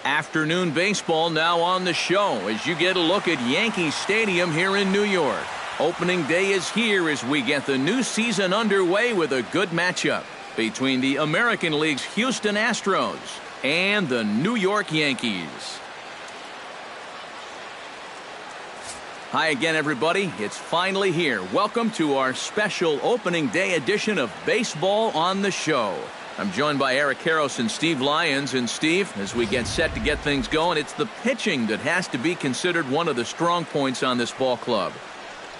Afternoon baseball now on the show as you get a look at Yankee Stadium here in New York. Opening day is here as we get the new season underway with a good matchup between the American League's Houston Astros and the New York Yankees. Hi again, everybody. It's finally here. Welcome to our special opening day edition of Baseball on the Show. I'm joined by Eric Karros and Steve Lyons. And Steve, as we get set to get things going, it's the pitching that has to be considered one of the strong points on this ball club.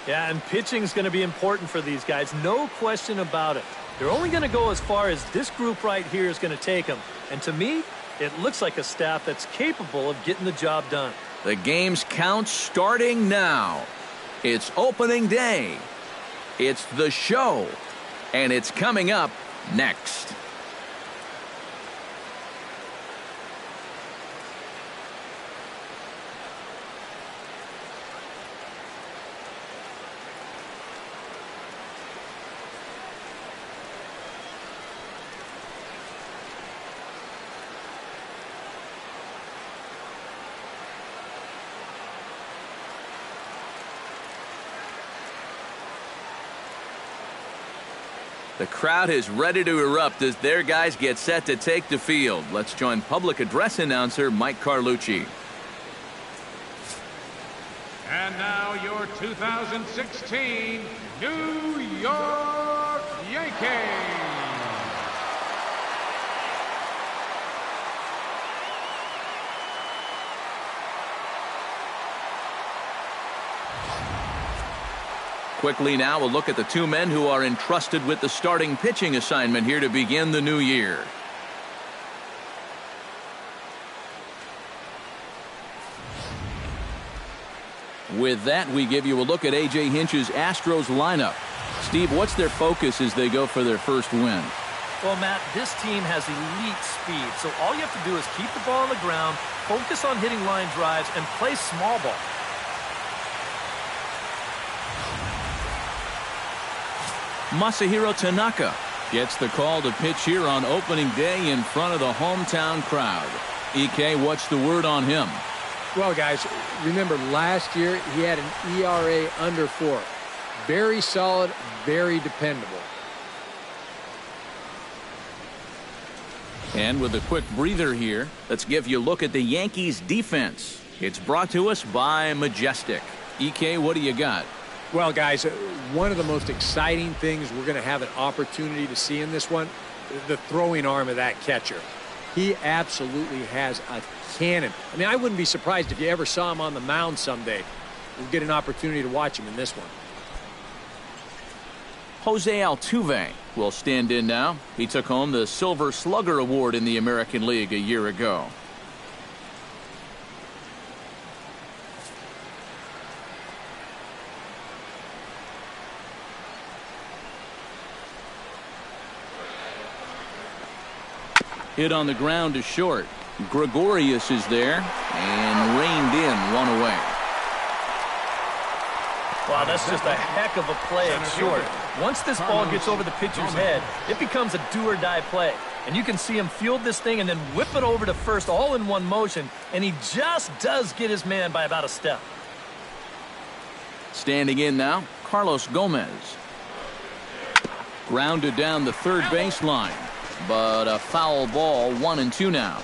Yeah, and pitching is going to be important for these guys. No question about it. They're only going to go as far as this group right here is going to take them. And to me, it looks like a staff that's capable of getting the job done. The game's count starting now. It's opening day. It's the show. And it's coming up next. The crowd is ready to erupt as their guys get set to take the field. Let's join public address announcer Mike Carlucci. And now your 2016 New York Yankees. Quickly now, a look at the two men who are entrusted with the starting pitching assignment here to begin the new year. With that, we give you a look at A.J. Hinch's Astros lineup. Steve, what's their focus as they go for their first win? Well, Matt, this team has elite speed, so all you have to do is keep the ball on the ground, focus on hitting line drives, and play small ball. Masahiro Tanaka gets the call to pitch here on opening day in front of the hometown crowd. EK, what's the word on him? Well, guys, remember last year he had an ERA under 4. Very solid, very dependable. And with a quick breather here, let's give you a look at the Yankees defense. It's brought to us by Majestic. EK, what do you got? Well, guys, one of the most exciting things we're going to have an opportunity to see in this one, the throwing arm of that catcher. He absolutely has a cannon. I mean, I wouldn't be surprised if you ever saw him on the mound someday. We'll get an opportunity to watch him in this one. Jose Altuve will stand in now. He took home the Silver Slugger Award in the American League a year ago. Hit on the ground to short. Gregorius is there and reined in, one away. Wow, that's just a heck of a play at short. Once this ball gets over the pitcher's head, it becomes a do-or-die play. And you can see him field this thing and then whip it over to first all in one motion, and he just does get his man by about a step. Standing in now, Carlos Gomez. Grounded down the third baseline. But a foul ball, 1-2 now.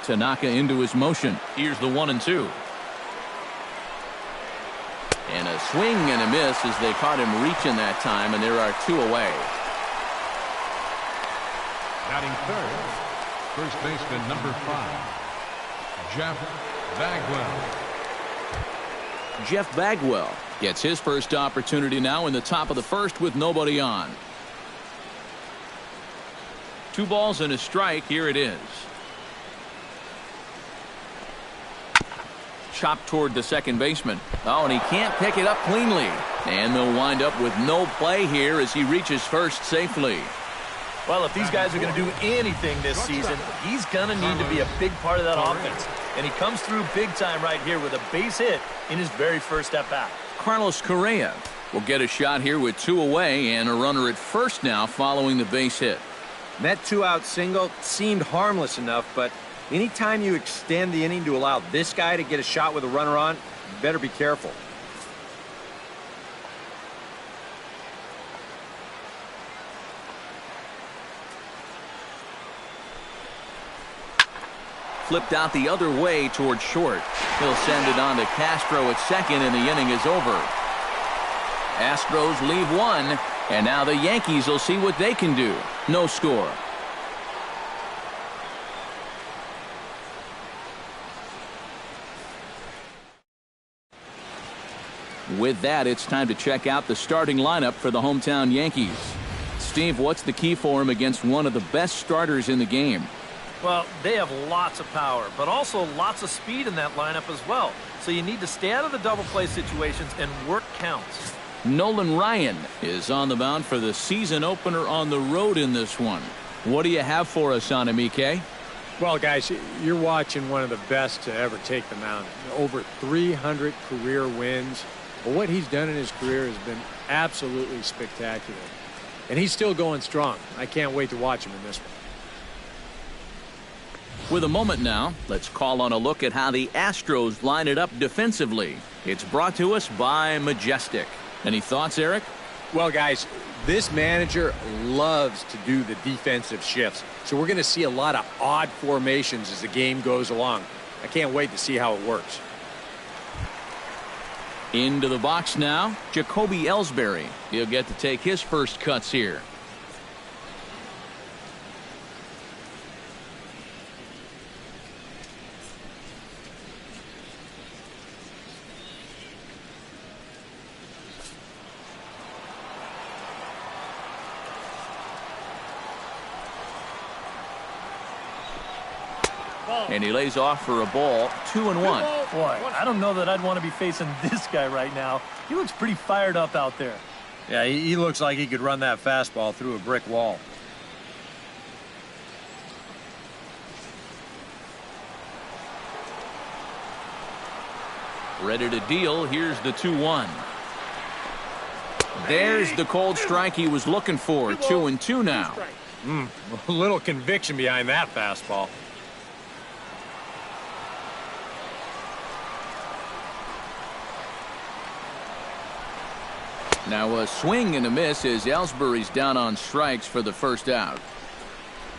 Tanaka into his motion. Here's the 1-2. And a swing and a miss as they caught him reaching that time, and there are 2 away. Batting third, first baseman number 5, Jeff Bagwell. Jeff Bagwell gets his first opportunity now in the top of the first with nobody on. 2 balls and a strike. Here it is. Chopped toward the second baseman. Oh, and he can't pick it up cleanly. And they'll wind up with no play here as he reaches first safely. Well, if these guys are going to do anything this season, he's going to need to be a big part of that offense. And he comes through big time right here with a base hit in his very first at bat. Carlos Correa will get a shot here with 2 away and a runner at first now following the base hit. That 2-out single seemed harmless enough, but anytime you extend the inning to allow this guy to get a shot with a runner on, you better be careful. Flipped out the other way toward short. He'll send it on to Castro at second, and the inning is over. Astros leave 1, and now the Yankees will see what they can do. No score. With that, it's time to check out the starting lineup for the hometown Yankees. Steve, what's the key for him against one of the best starters in the game? Well, they have lots of power, but also lots of speed in that lineup as well. So you need to stay out of the double play situations and work counts. Nolan Ryan is on the mound for the season opener on the road in this one. What do you have for us on him, EK? Well, guys, you're watching one of the best to ever take the mound. Over 300 career wins. Well, what he's done in his career has been absolutely spectacular. And he's still going strong. I can't wait to watch him in this one. With a moment now, let's call on a look at how the Astros line it up defensively. It's brought to us by Majestic. Any thoughts, Eric? Well, guys, this manager loves to do the defensive shifts. So we're going to see a lot of odd formations as the game goes along. I can't wait to see how it works. Into the box now, Jacoby Ellsbury. He'll get to take his first cuts here. And he lays off for a ball, 2-1. Boy, I don't know that I'd want to be facing this guy right now. He looks pretty fired up out there. Yeah, he looks like he could run that fastball through a brick wall. Ready to deal. Here's the 2-1. There's the cold strike he was looking for. 2-2 now. A little conviction behind that fastball. Now a swing and a miss as Ellsbury's down on strikes for the first out.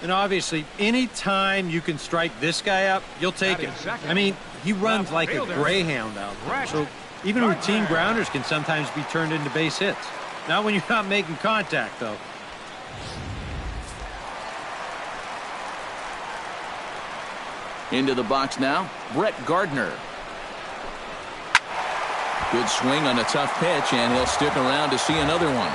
And obviously, any time you can strike this guy up, you'll take it. I mean, he runs like a greyhound out there. So even routine grounders can sometimes be turned into base hits. Not when you're not making contact, though. Into the box now, Brett Gardner. Good swing on a tough pitch, and he'll stick around to see another one.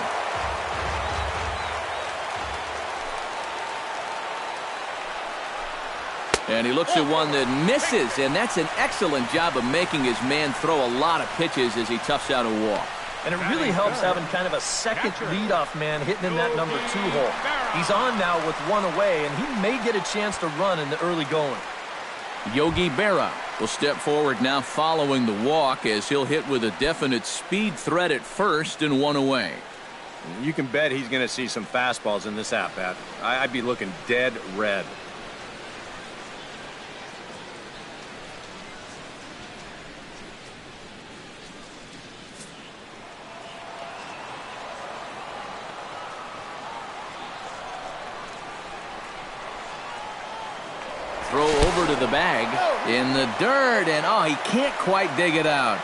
And he looks at one that misses, and that's an excellent job of making his man throw a lot of pitches as he toughs out a walk. And it really helps having kind of a second leadoff man hitting in that number 2 hole. He's on now with 1 away, and he may get a chance to run in the early going. Yogi Berra will step forward now following the walk as he'll hit with a definite speed threat at first and 1 away. You can bet he's going to see some fastballs in this at-bat. I'd be looking dead red. Throw over to the bag in the dirt, and oh, he can't quite dig it out.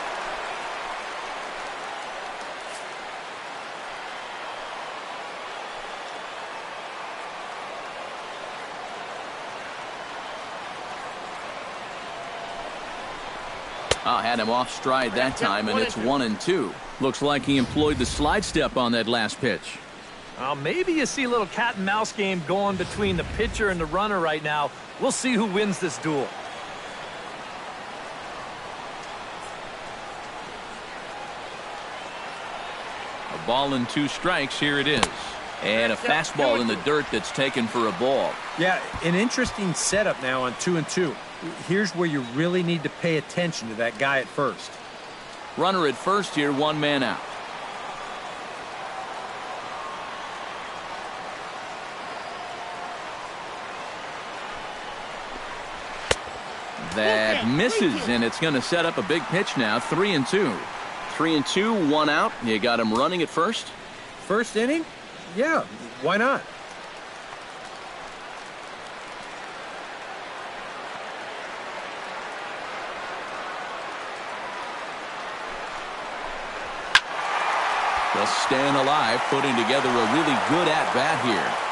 Had him off stride that time, and it's 1-2. Looks like he employed the slide step on that last pitch. Maybe you see a little cat and mouse game going between the pitcher and the runner right now. We'll see who wins this duel. A ball and 2 strikes. Here it is. And a fastball in the dirt that's taken for a ball. Yeah, an interesting setup now on 2-2. Here's where you really need to pay attention to that guy at first. Runner at first here, 1 man out. That misses, and it's going to set up a big pitch now. 3-2. 3-2, 1 out. You got him running at first. First inning? Yeah, why not? Just staying alive, putting together a really good at-bat here.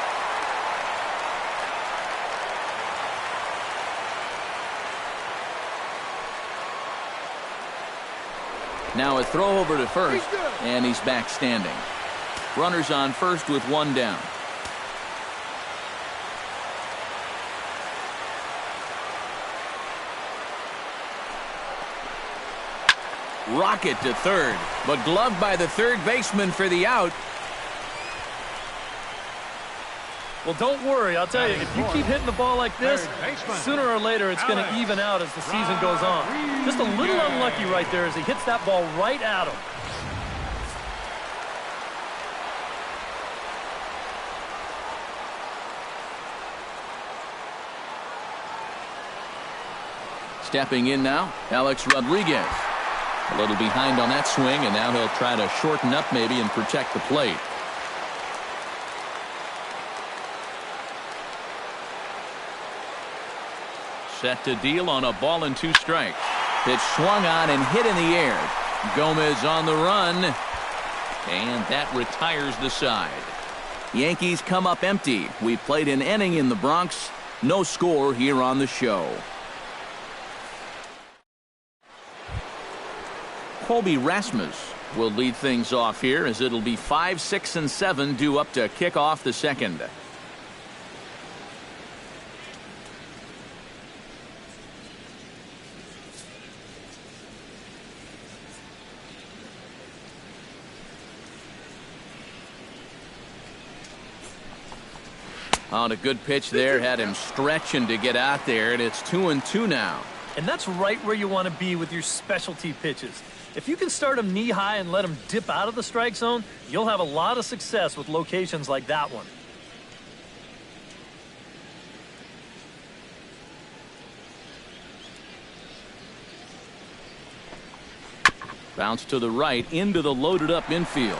Now a throw over to first, and he's back standing. Runners on first with 1 down. Rocket to third, but gloved by the third baseman for the out. Well, don't worry. I'll tell you, if you keep hitting the ball like this, sooner or later it's going to even out as the season goes on. Just a little unlucky right there as he hits that ball right at him. Stepping in now, Alex Rodriguez. A little behind on that swing, and now he'll try to shorten up maybe and protect the plate. Set to deal on a ball and 2 strikes. Pitch swung on and hit in the air. Gomez on the run, and that retires the side. Yankees come up empty. We played an inning in the Bronx. No score here on the show. Colby Rasmus will lead things off here as it'll be 5, 6, and 7 due up to kick off the second. On a good pitch there, had him stretching to get out there, and it's 2-2 now. And that's right where you want to be with your specialty pitches. If you can start them knee high and let them dip out of the strike zone, you'll have a lot of success with locations like that one. Bounce to the right into the loaded up infield.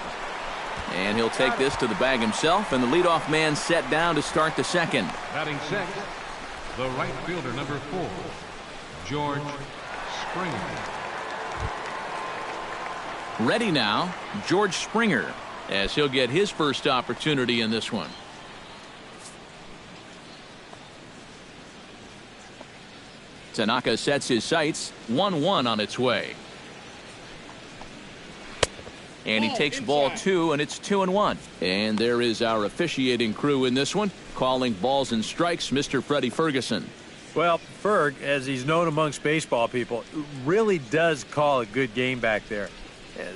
And he'll take this to the bag himself, and the leadoff man set down to start the second. Batting sixth, the right fielder, number 4, George Springer. Ready now, George Springer, as he'll get his first opportunity in this one. Tanaka sets his sights, 1-1 on its way. And he takes ball 2, and it's 2-1. And there is our officiating crew in this one, calling balls and strikes, Mr. Freddie Ferguson. Well, Ferg, as he's known amongst baseball people, really does call a good game back there.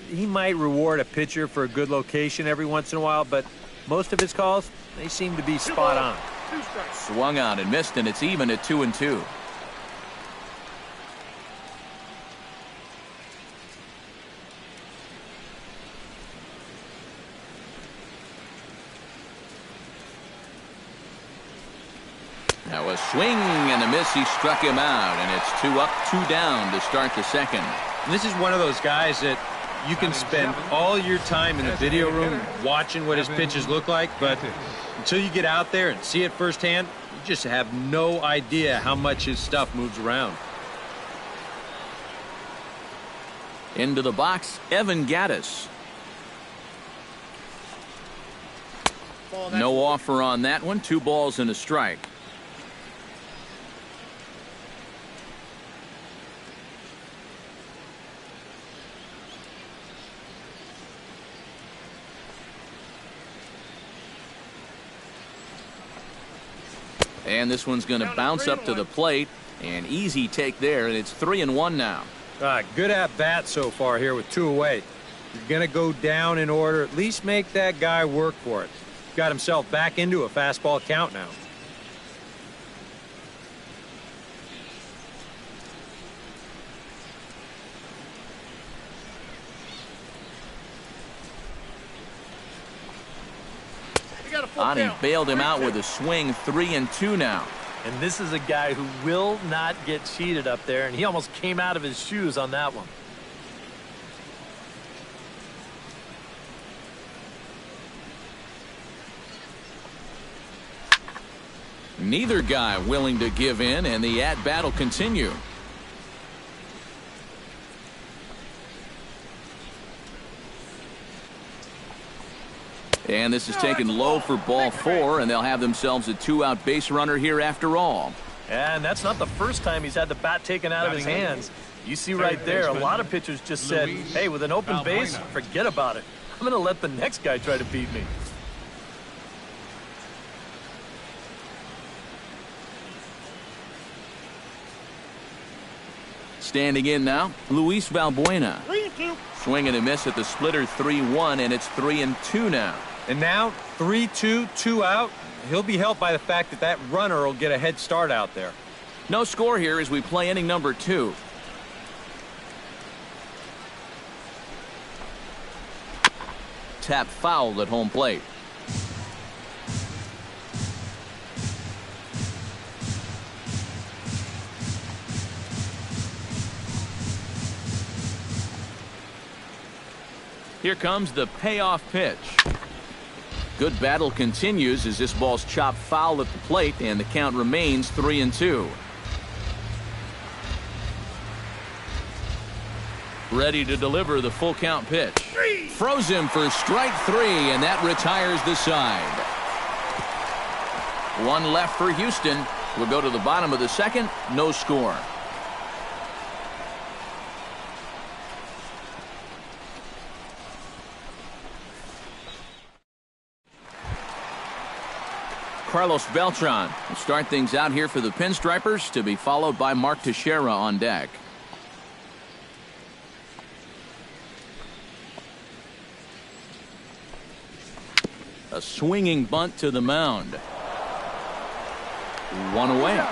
He might reward a pitcher for a good location every once in a while, but most of his calls, they seem to be spot on. Swung on and missed, and it's even at 2-2. Now a swing and a miss. He struck him out, and it's 2 up, 2 down to start the second. And this is one of those guys that you can spend all your time in the video room watching what his pitches look like, but until you get out there and see it firsthand, you just have no idea how much his stuff moves around. Into the box, Evan Gattis. No offer on that one. 2 balls and a strike. And this one's going to bounce up to the plate. An easy take there, and it's 3-1 now. Good at bat so far here with 2 away. You're going to go down in order. At least make that guy work for it. Got himself back into a fastball count now. Ani bailed him out with a swing. 3-2 now. And this is a guy who will not get cheated up there, and he almost came out of his shoes on that one. Neither guy willing to give in, and the at-bat will continue. And this is taken low for ball 4, and they'll have themselves a 2-out base runner here after all. And that's not the first time he's had the bat taken out of his hands. You see right there, a lot of pitchers just said, hey, with an open base, forget about it. I'm going to let the next guy try to beat me. Standing in now, Luis Valbuena. Swing and a miss at the splitter 3-1, and it's 3-2 now. And now 3-2, 2 out. He'll be helped by the fact that that runner will get a head start out there. No score here as we play inning number 2. Tap fouled at home plate. Here comes the payoff pitch. Good battle continues as this ball's chopped foul at the plate, and the count remains 3-2. Ready to deliver the full count pitch. Throws him for strike 3, and that retires the side. One left for Houston. We'll go to the bottom of the second. No score. Carlos Beltran will start things out here for the Pinstripers, to be followed by Mark Teixeira on deck. A swinging bunt to the mound. One away.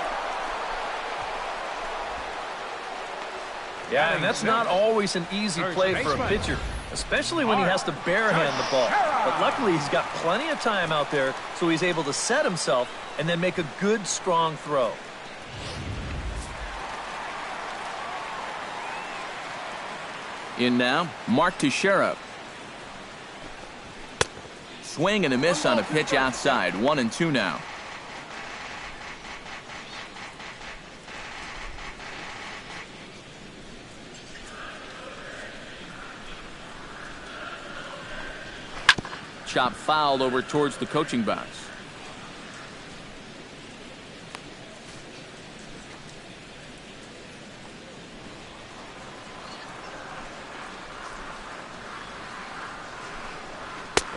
Yeah, and that's not always an easy play for a pitcher, especially when he has to barehand the ball. But luckily, he's got plenty of time out there, so he's able to set himself and then make a good, strong throw. In now, Mark Teixeira. Swing and a miss on a pitch outside. 1-2 now. Chop foul over towards the coaching box.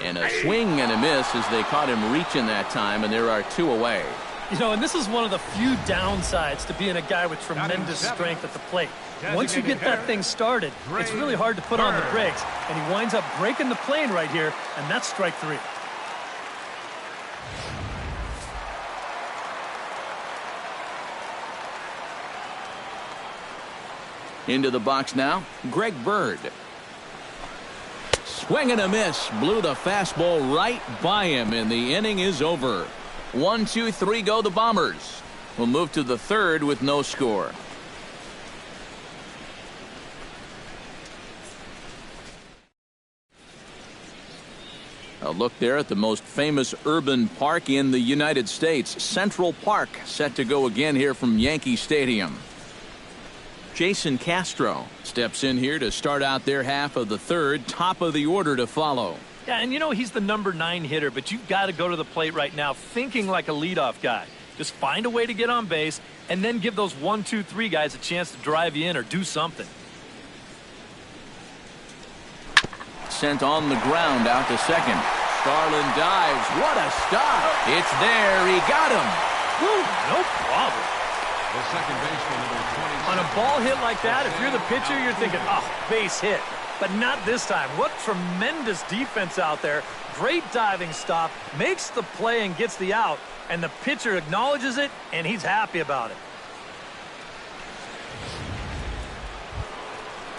And a swing and a miss as they caught him reaching that time, and there are 2 away. You know, and this is one of the few downsides to being a guy with tremendous strength at the plate. Once you get that thing started, it's really hard to put on the brakes, and he winds up breaking the plane right here, and that's strike 3. Into the box now, Greg Bird. Swing and a miss, blew the fastball right by him, and the inning is over. 1-2-3 go the Bombers. We'll move to the third with no score. A look there at the most famous urban park in the United States, Central Park, set to go again here from Yankee Stadium. Jason Castro steps in here to start out their half of the third, top of the order to follow. Yeah, and you know he's the number 9 hitter, but you've got to go to the plate right now thinking like a leadoff guy. Just find a way to get on base and then give those 1, 2, 3 guys a chance to drive you in or do something. Sent on the ground out to second. Starlin dives. What a stop. It's there. He got him. Woo, no problem. The second baseman, number 20. On a ball hit like that, if you're the pitcher, you're thinking, oh, base hit. But not this time. What tremendous defense out there. Great diving stop. Makes the play and gets the out. And the pitcher acknowledges it, and he's happy about it.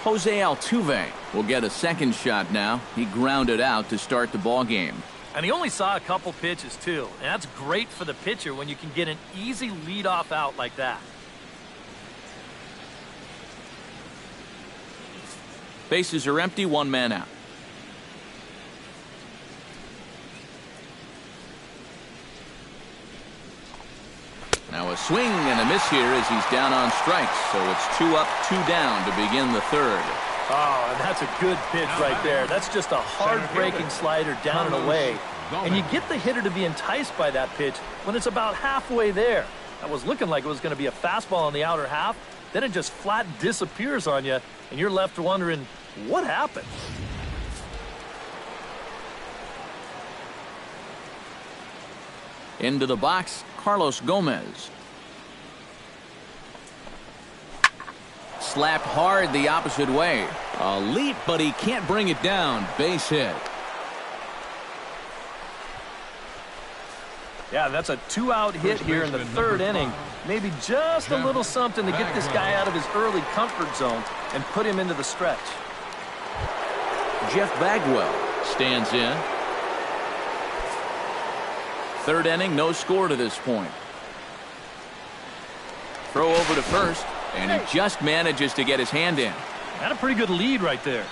Jose Altuve will get a second shot now. He grounded out to start the ball game. And he only saw a couple pitches, too. And that's great for the pitcher when you can get an easy leadoff out like that. Bases are empty, one man out. Now a swing and a miss here as he's down on strikes. So it's 2 up, 2 down to begin the third. Oh, and that's a good pitch right there. That's just a hard-breaking slider down and away. And you get the hitter to be enticed by that pitch when it's about halfway there. That was looking like it was going to be a fastball on the outer half. Then it just flat disappears on you, and you're left wondering, what happened? Into the box, Carlos Gomez. Slapped hard the opposite way. A leap, but he can't bring it down. Base hit. Yeah, that's a 2-out hit here in the third inning. Maybe just a little something to get this guy out of his early comfort zone and put him into the stretch. Jeff Bagwell stands in. Third inning, no score to this point. Throw over to first, and he just manages to get his hand in. Got a pretty good lead right there.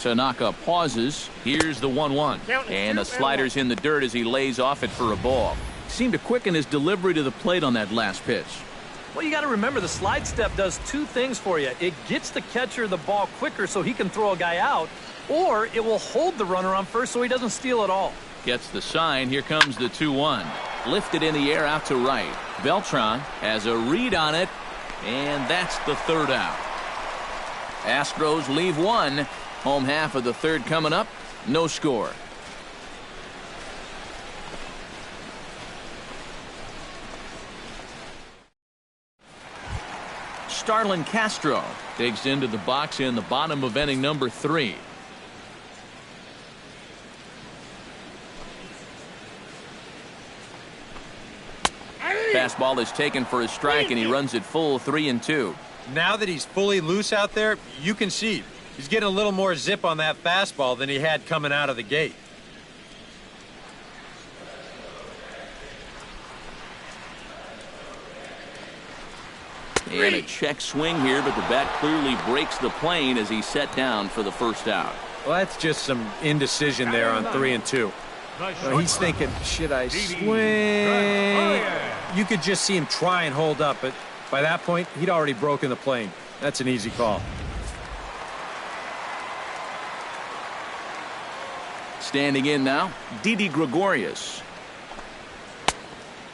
Tanaka pauses. Here's the 1-1. And the slider's in the dirt as he lays off it for a ball. Seemed to quicken his delivery to the plate on that last pitch. Well, you got to remember the slide step does 2 things for you. It gets the catcher the ball quicker so he can throw a guy out, or it will hold the runner on first so he doesn't steal it all. Gets the sign. Here comes the 2-1. Lifted in the air out to right. Beltran has a read on it, and that's the third out. Astros leave 1. Home half of the third coming up. No score. Starlin Castro digs into the box in the bottom of inning number 3. Fastball is taken for a strike, and he runs it full 3-2. Now that he's fully loose out there, you can see he's getting a little more zip on that fastball than he had coming out of the gate. And a check swing here, but the bat clearly breaks the plane as he's set down for the first out. Well, that's just some indecision there on 3-2. He's thinking, should I swing? You could just see him try and hold up, but by that point, he'd already broken the plane. That's an easy call. Standing in now, Didi Gregorius.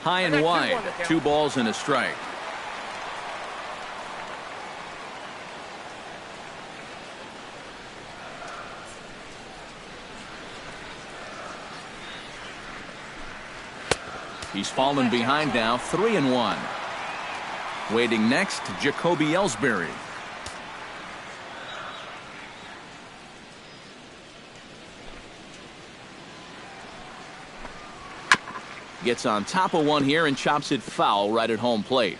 High and wide, 2 balls and a strike. He's fallen behind now, 3-1. Waiting next, Jacoby Ellsbury. Gets on top of one here and chops it foul right at home plate.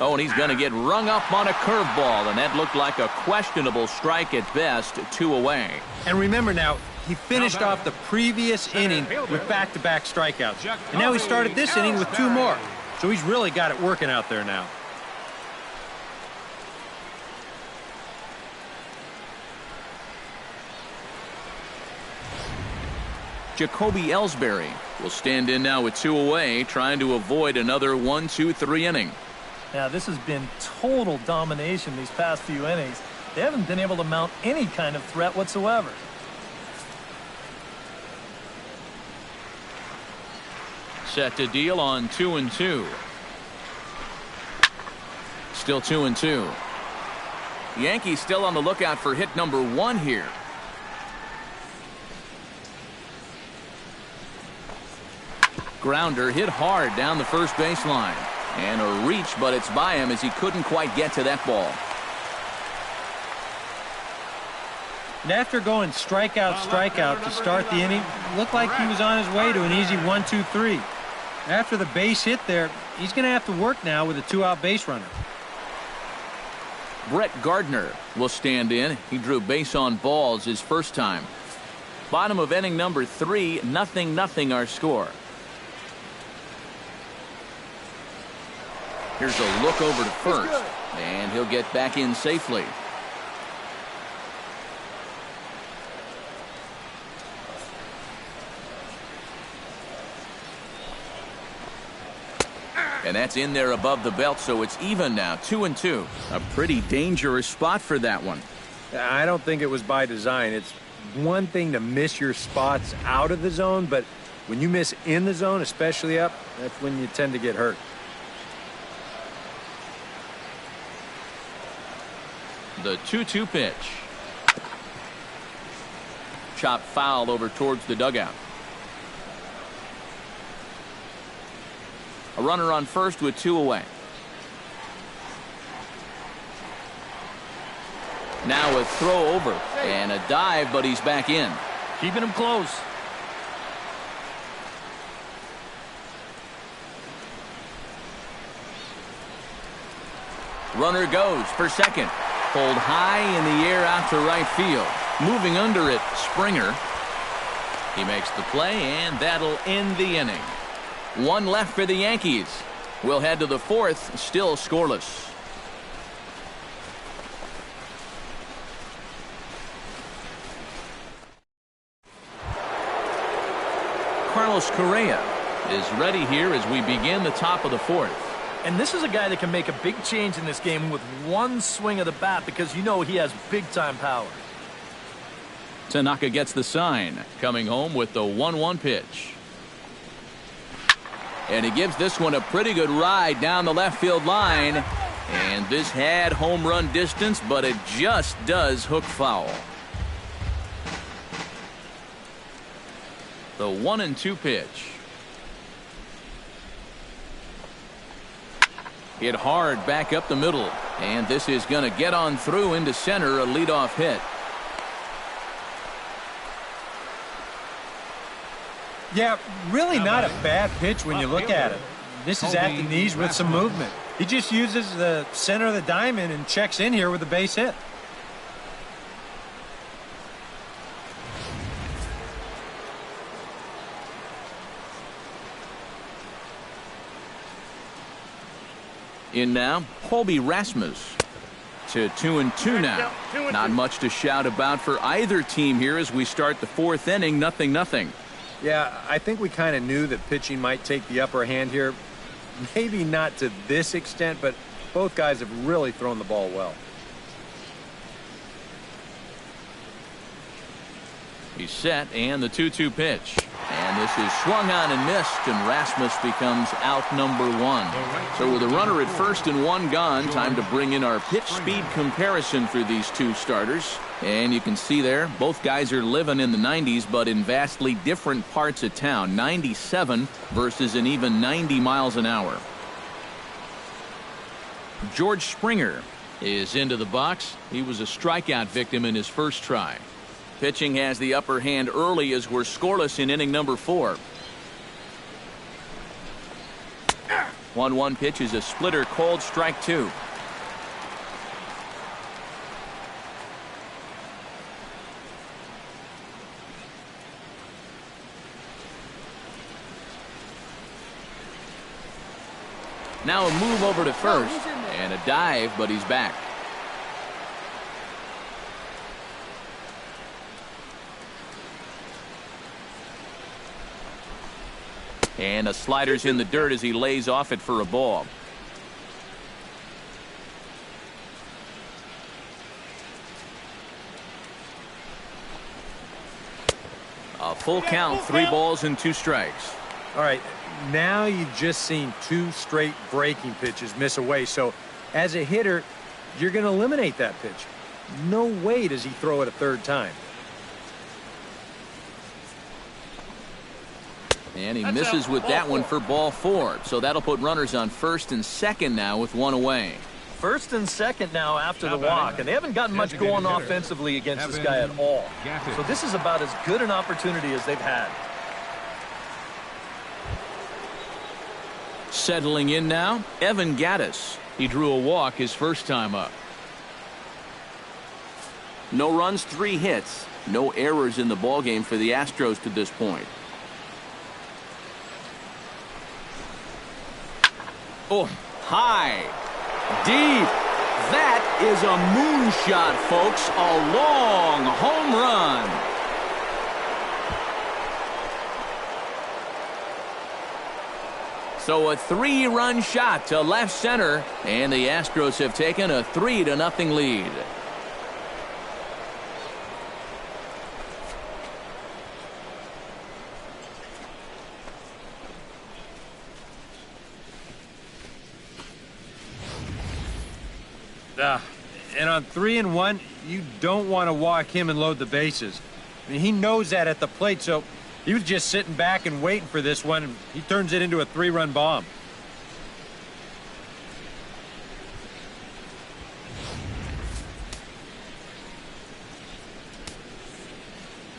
Oh, and he's going to get rung up on a curveball, and that looked like a questionable strike at best, 2 away. And remember now, he finished off the previous inning with back-to-back strikeouts. And now he started this inning with 2 more. So he's really got it working out there now. Jacoby Ellsbury will stand in now with 2 away, trying to avoid another 1-2-3 inning. Now, this has been total domination these past few innings. They haven't been able to mount any kind of threat whatsoever. Set to deal on 2-2. Still 2-2. Yankees still on the lookout for hit number 1 here. Grounder hit hard down the first baseline. And a reach, but it's by him as he couldn't quite get to that ball. And after going strikeout to start the inning, looked like he was on his way to an easy 1-2-3. After the base hit there, he's going to have to work now with a 2-out base runner. Brett Gardner will stand in. He drew base on balls his first time. Bottom of inning number 3, 0-0 our score. Here's a look over to first, and he'll get back in safely. And that's in there above the belt, so it's even now, 2-2. A pretty dangerous spot for that one. I don't think it was by design. It's one thing to miss your spots out of the zone, but when you miss in the zone, especially up, that's when you tend to get hurt. The 2-2 pitch. Chop foul over towards the dugout. A runner on first with 2 away. Now a throw over and a dive, but he's back in. Keeping him close. Runner goes for second. Pulled high in the air out to right field. Moving under it, Springer. He makes the play, and that'll end the inning. 1 left for the Yankees. We'll head to the 4th, still scoreless. Carlos Correa is ready here as we begin the top of the 4th. And this is a guy that can make a big change in this game with one swing of the bat because you know he has big-time power. Tanaka gets the sign, coming home with the 1-1 pitch. And he gives this one a pretty good ride down the left field line. And this had home run distance, but it just does hook foul. The 1-2 pitch. Hit hard back up the middle. And this is going to get on through into center, a leadoff hit. Yeah, really not a bad pitch when you look at it. This is at the knees with some movement. He just uses the center of the diamond and checks in here with a base hit. In now, Colby Rasmus to 2-2 now. Not much to shout about for either team here as we start the 4th inning, 0-0. Yeah, I think we kind of knew that pitching might take the upper hand here. Maybe not to this extent, but both guys have really thrown the ball well. He's set, and the 2-2 pitch. And this is swung on and missed, and Rasmus becomes out number 1. So with a runner at first and 1 gone, time to bring in our pitch speed comparison for these 2 starters. And you can see there, both guys are living in the 90s, but in vastly different parts of town. 97 versus an even 90 miles an hour. George Springer is into the box. He was a strikeout victim in his first try. Pitching has the upper hand early as we're scoreless in inning number 4. 1-1 pitch is a splitter, called strike 2. Now a move over to first and a dive, but he's back. And a slider's in the dirt as he lays off it for a ball. A full count, 3 balls and 2 strikes. All right, now you've just seen 2 straight breaking pitches miss away. So as a hitter, you're going to eliminate that pitch. No way does he throw it a 3rd time. And he misses with that one for ball 4. So that'll put runners on first and second now with 1 away. First and second now after the walk, and they haven't gotten much going offensively against this guy at all. So this is about as good an opportunity as they've had. Settling in now, Evan Gattis. He drew a walk his first time up. No runs, 3 hits. No errors in the ballgame for the Astros to this point. Oh, high, deep. That is a moonshot, folks. A long home run. So a 3-run shot to left center, and the Astros have taken a 3-0 lead. And on 3-1, you don't want to walk him and load the bases. I mean, he knows that at the plate, so he was just sitting back and waiting for this one, and he turns it into a 3-run bomb.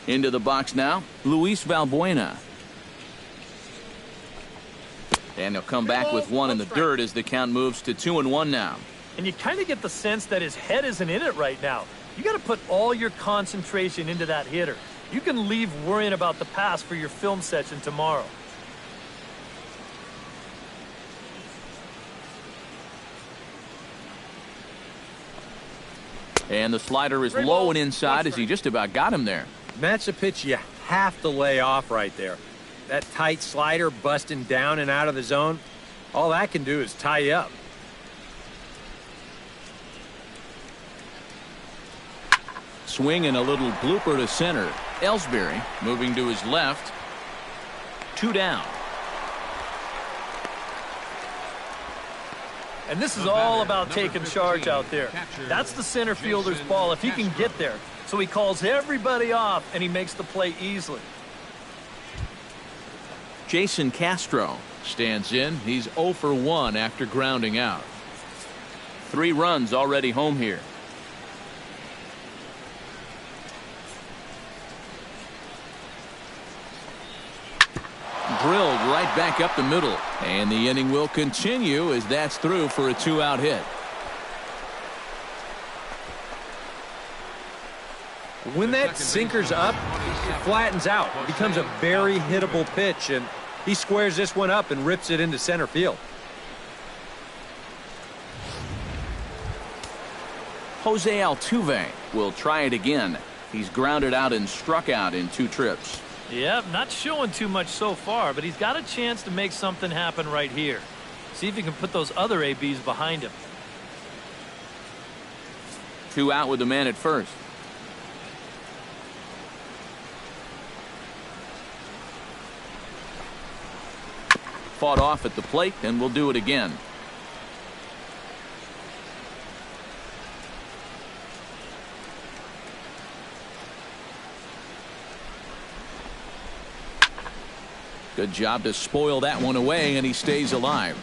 Into the box now, Luis Valbuena. And he'll come back with one in the dirt as the count moves to 2-1 now. And you kind of get the sense that his head isn't in it right now. You got to put all your concentration into that hitter. You can leave worrying about the pass for your film session tomorrow. And the slider is low and inside as he just about got him there. That's a pitch you have to lay off right there. That tight slider busting down and out of the zone, all that can do is tie you up. Swing and a little blooper to center. Ellsbury moving to his left. 2 down. And this is all about taking charge out there. That's the center fielder's ball if he can get there. So he calls everybody off and he makes the play easily. Jason Castro stands in. He's 0 for 1 after grounding out. 3 runs already home here. Drilled right back up the middle, and the inning will continue as that's through for a 2-out hit. When that sinker's up, it flattens out. It becomes a very hittable pitch, and he squares this one up and rips it into center field. Jose Altuve will try it again. He's grounded out and struck out in 2 trips. Yep, not showing too much so far, but he's got a chance to make something happen right here. See if he can put those other ABs behind him. 2 out with the man at first. Fought off at the plate, and we'll do it again. Good job to spoil that one away, and he stays alive.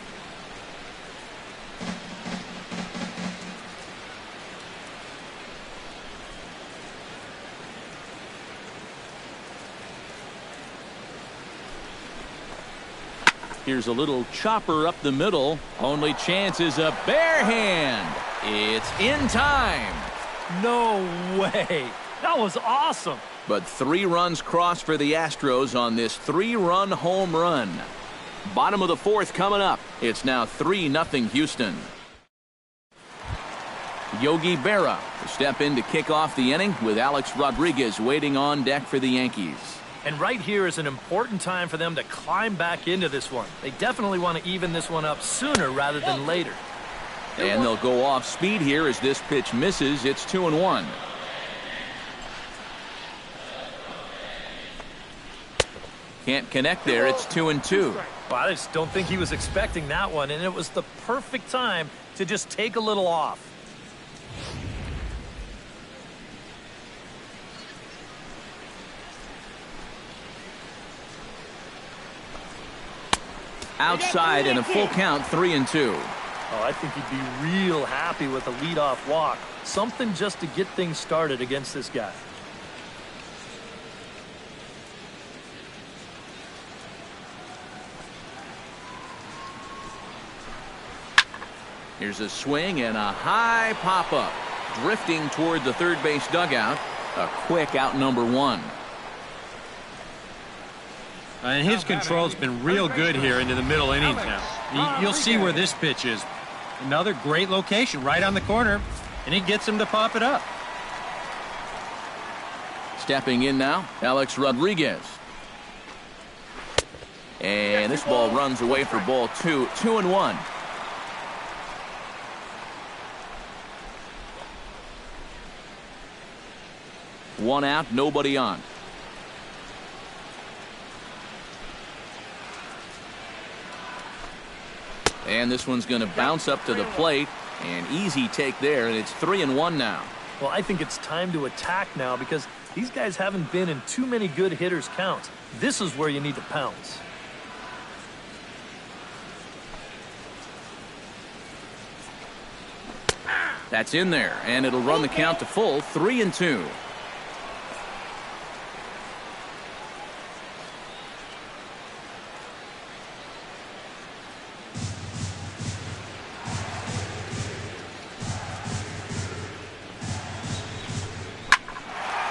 Here's a little chopper up the middle. Only chance is a bare hand. It's in time. No way. That was awesome. But 3 runs crossed for the Astros on this 3-run home run. Bottom of the 4th coming up. It's now 3-0 Houston. Yogi Berra to step in to kick off the inning with Alex Rodriguez waiting on deck for the Yankees. And right here is an important time for them to climb back into this one. They definitely want to even this one up sooner rather than later. And they'll go off speed here as this pitch misses. It's 2-1. Can't connect there. It's 2-2. Well, I just don't think he was expecting that one, and it was the perfect time to just take a little off. Outside and a full count, 3-2. Oh, I think he'd be real happy with a leadoff walk. Something just to get things started against this guy. Here's a swing and a high pop-up. Drifting toward the third base dugout. A quick out number one. And his control's been real good here into the middle innings now. You'll see where this pitch is. Another great location right on the corner, and he gets him to pop it up. Stepping in now, Alex Rodriguez. And this ball runs away for ball two. 2-1. One out, nobody on. And this one's going to bounce up to the plate. An easy take there, and it's 3-1 now. Well, I think it's time to attack now because these guys haven't been in too many good hitters' counts. This is where you need to pounce. That's in there, and it'll run the count to full, 3-2.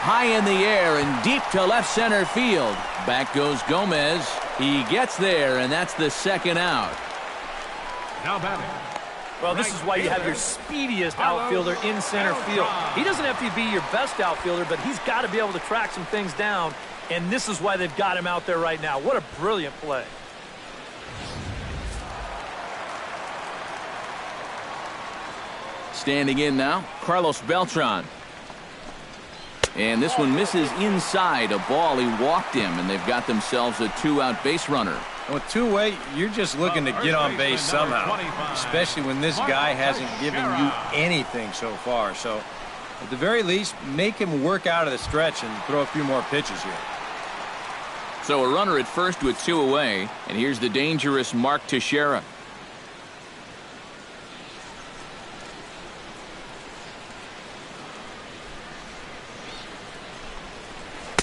High in the air and deep to left center field. Back goes Gomez. He gets there, and that's the second out. Now batting. Well, this is why you have your speediest outfielder in center field. He doesn't have to be your best outfielder, but he's got to be able to track some things down, and this is why they've got him out there right now. What a brilliant play. Standing in now, Carlos Beltran. And this one misses inside a ball. He walked him, and they've got themselves a two-out base runner. With two-way, you're just looking to get on base somehow, especially when this guy hasn't given you anything so far. So, at the very least, make him work out of the stretch and throw a few more pitches here. So a runner at first with two away, and here's the dangerous Mark Teixeira.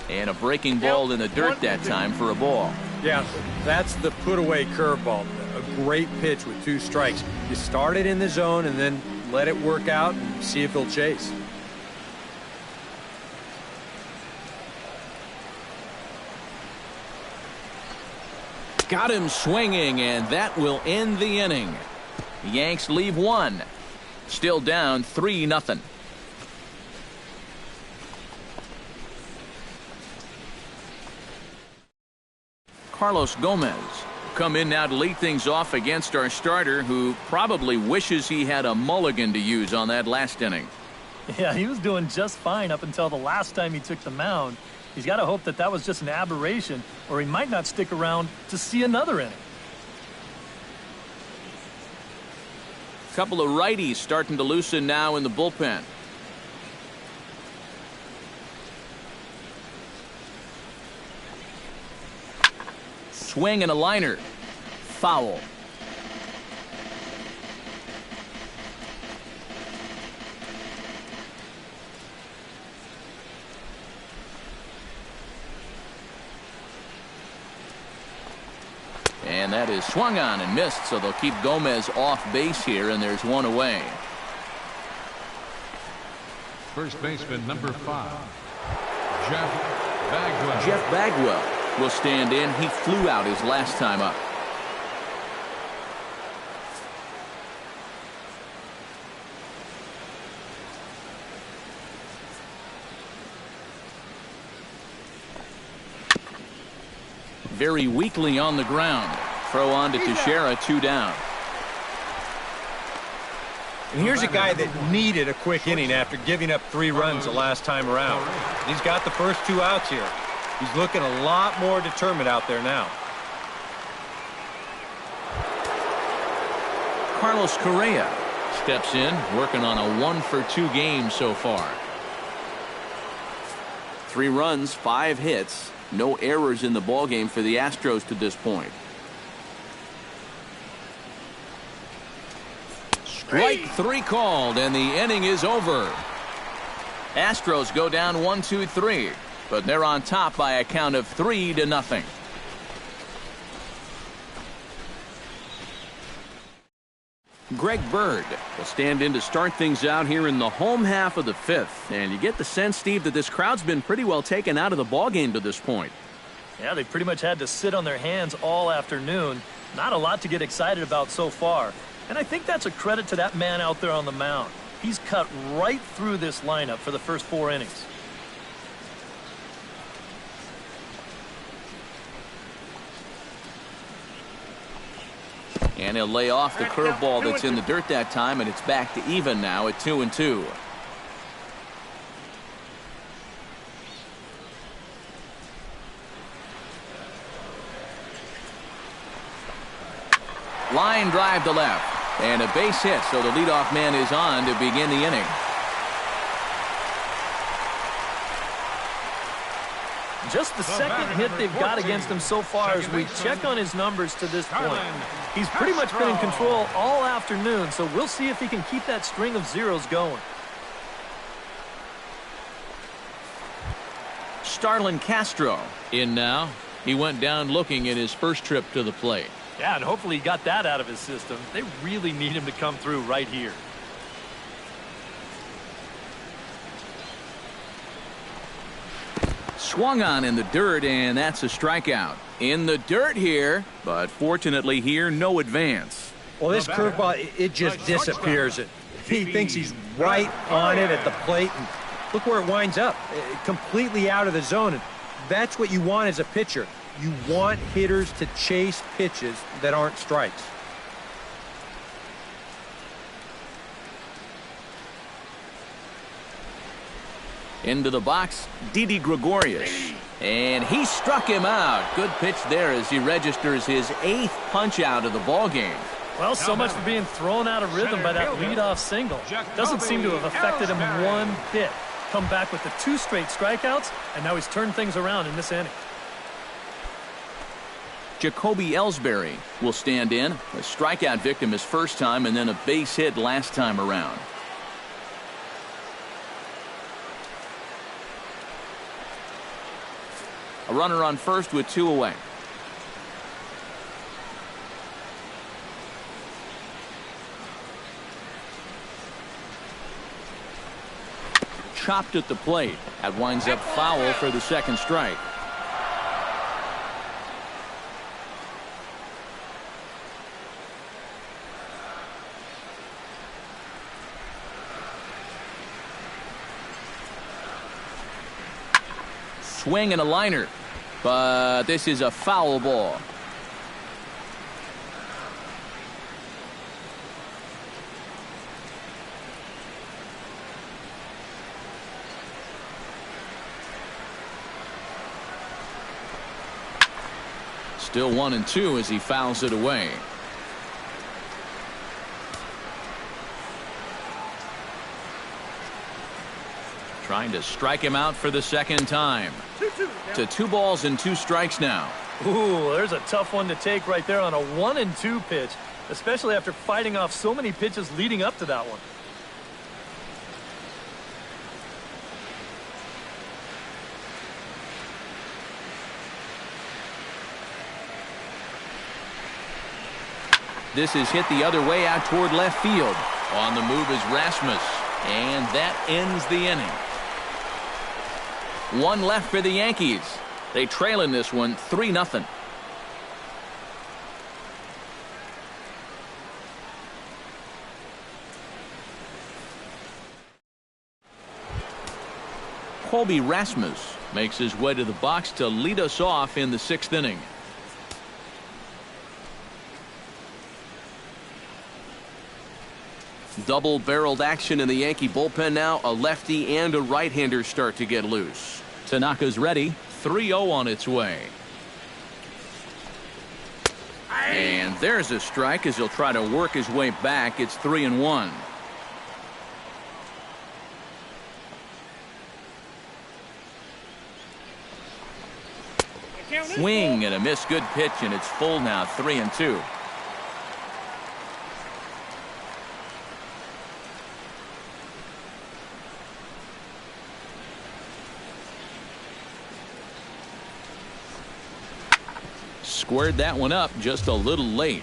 And a breaking ball in the dirt that time for a ball. Yeah, that's the put-away curveball. A great pitch with two strikes. You start it in the zone and then let it work out and see if he'll chase. Got him swinging, and that will end the inning. The Yanks leave one. Still down 3-0. Carlos Gomez come in now to lead things off against our starter, who probably wishes he had a mulligan to use on that last inning. Yeah, he was doing just fine up until the last time he took the mound. He's got to hope that that was just an aberration, or he might not stick around to see another inning. A couple of righties starting to loosen now in the bullpen. Swing and a liner. Foul. And that is swung on and missed, so they'll keep Gomez off base here, and there's one away. First baseman number 5, Jeff Bagwell. Jeff Bagwell will stand in. He flew out his last time up. Very weakly on the ground. Throw on to Teixeira, 2 down. And here's a guy that needed a quick inning after giving up 3 runs the last time around. He's got the first 2 outs here. He's looking a lot more determined out there now. Carlos Correa steps in, working on a 1-for-2 game so far. 3 runs, 5 hits, no errors in the ballgame for the Astros to this point. Strike 3 called, and the inning is over. Astros go down 1-2-3, but they're on top by a count of 3-0. Greg Bird will stand in to start things out here in the home half of the fifth. And you get the sense, Steve, that this crowd's been pretty well taken out of the ballgame to this point. Yeah, they pretty much had to sit on their hands all afternoon. Not a lot to get excited about so far. And I think that's a credit to that man out there on the mound. He's cut right through this lineup for the first 4 innings. And he'll lay off the curveball that's in the dirt that time, and it's back to even now at 2-2. Line drive to left, and a base hit, so the leadoff man is on to begin the inning. Just the second hit they've got against him so far as we check on his numbers to this point. He's pretty much been in control all afternoon, so we'll see if he can keep that string of zeros going. Starlin Castro in now. He went down looking in his first trip to the plate. Yeah, and hopefully he got that out of his system. They really need him to come through right here. Swung on in the dirt, and that's a strikeout. In the dirt here, but fortunately here, no advance. Well, this curveball, it just disappears. He thinks he's right on it at the plate, and look where it winds up. Completely out of the zone. And that's what you want as a pitcher. You want hitters to chase pitches that aren't strikes. Into the box, Didi Gregorius. And he struck him out. Good pitch there as he registers his 8th punch out of the ballgame. Well, so much for being thrown out of rhythm by that leadoff single. Doesn't seem to have affected him one bit. Come back with the 2 straight strikeouts, and now he's turned things around in this inning. Jacoby Ellsbury will stand in. A strikeout victim his first time, and then a base hit last time around. A runner on first with 2 away. Chopped at the plate. That winds up foul for the second strike. Swing and a liner, but this is a foul ball. Still 1-2 as he fouls it away. Trying to strike him out for the second time. To 2 balls and 2 strikes now. Ooh, there's a tough one to take right there on a 1-2 pitch, especially after fighting off so many pitches leading up to that one. This is hit the other way out toward left field. On the move is Rasmus, and that ends the inning. 1 left for the Yankees. They trail in this one 3-0. Colby Rasmus makes his way to the box to lead us off in the 6th inning. Double-barreled action in the Yankee bullpen now. A lefty and a right-hander start to get loose. Tanaka's ready. 3-0 on its way. And there's a strike as he'll try to work his way back. It's 3-1. Swing and a missed. Good pitch, and it's full now. 3-2. Squared that one up just a little late.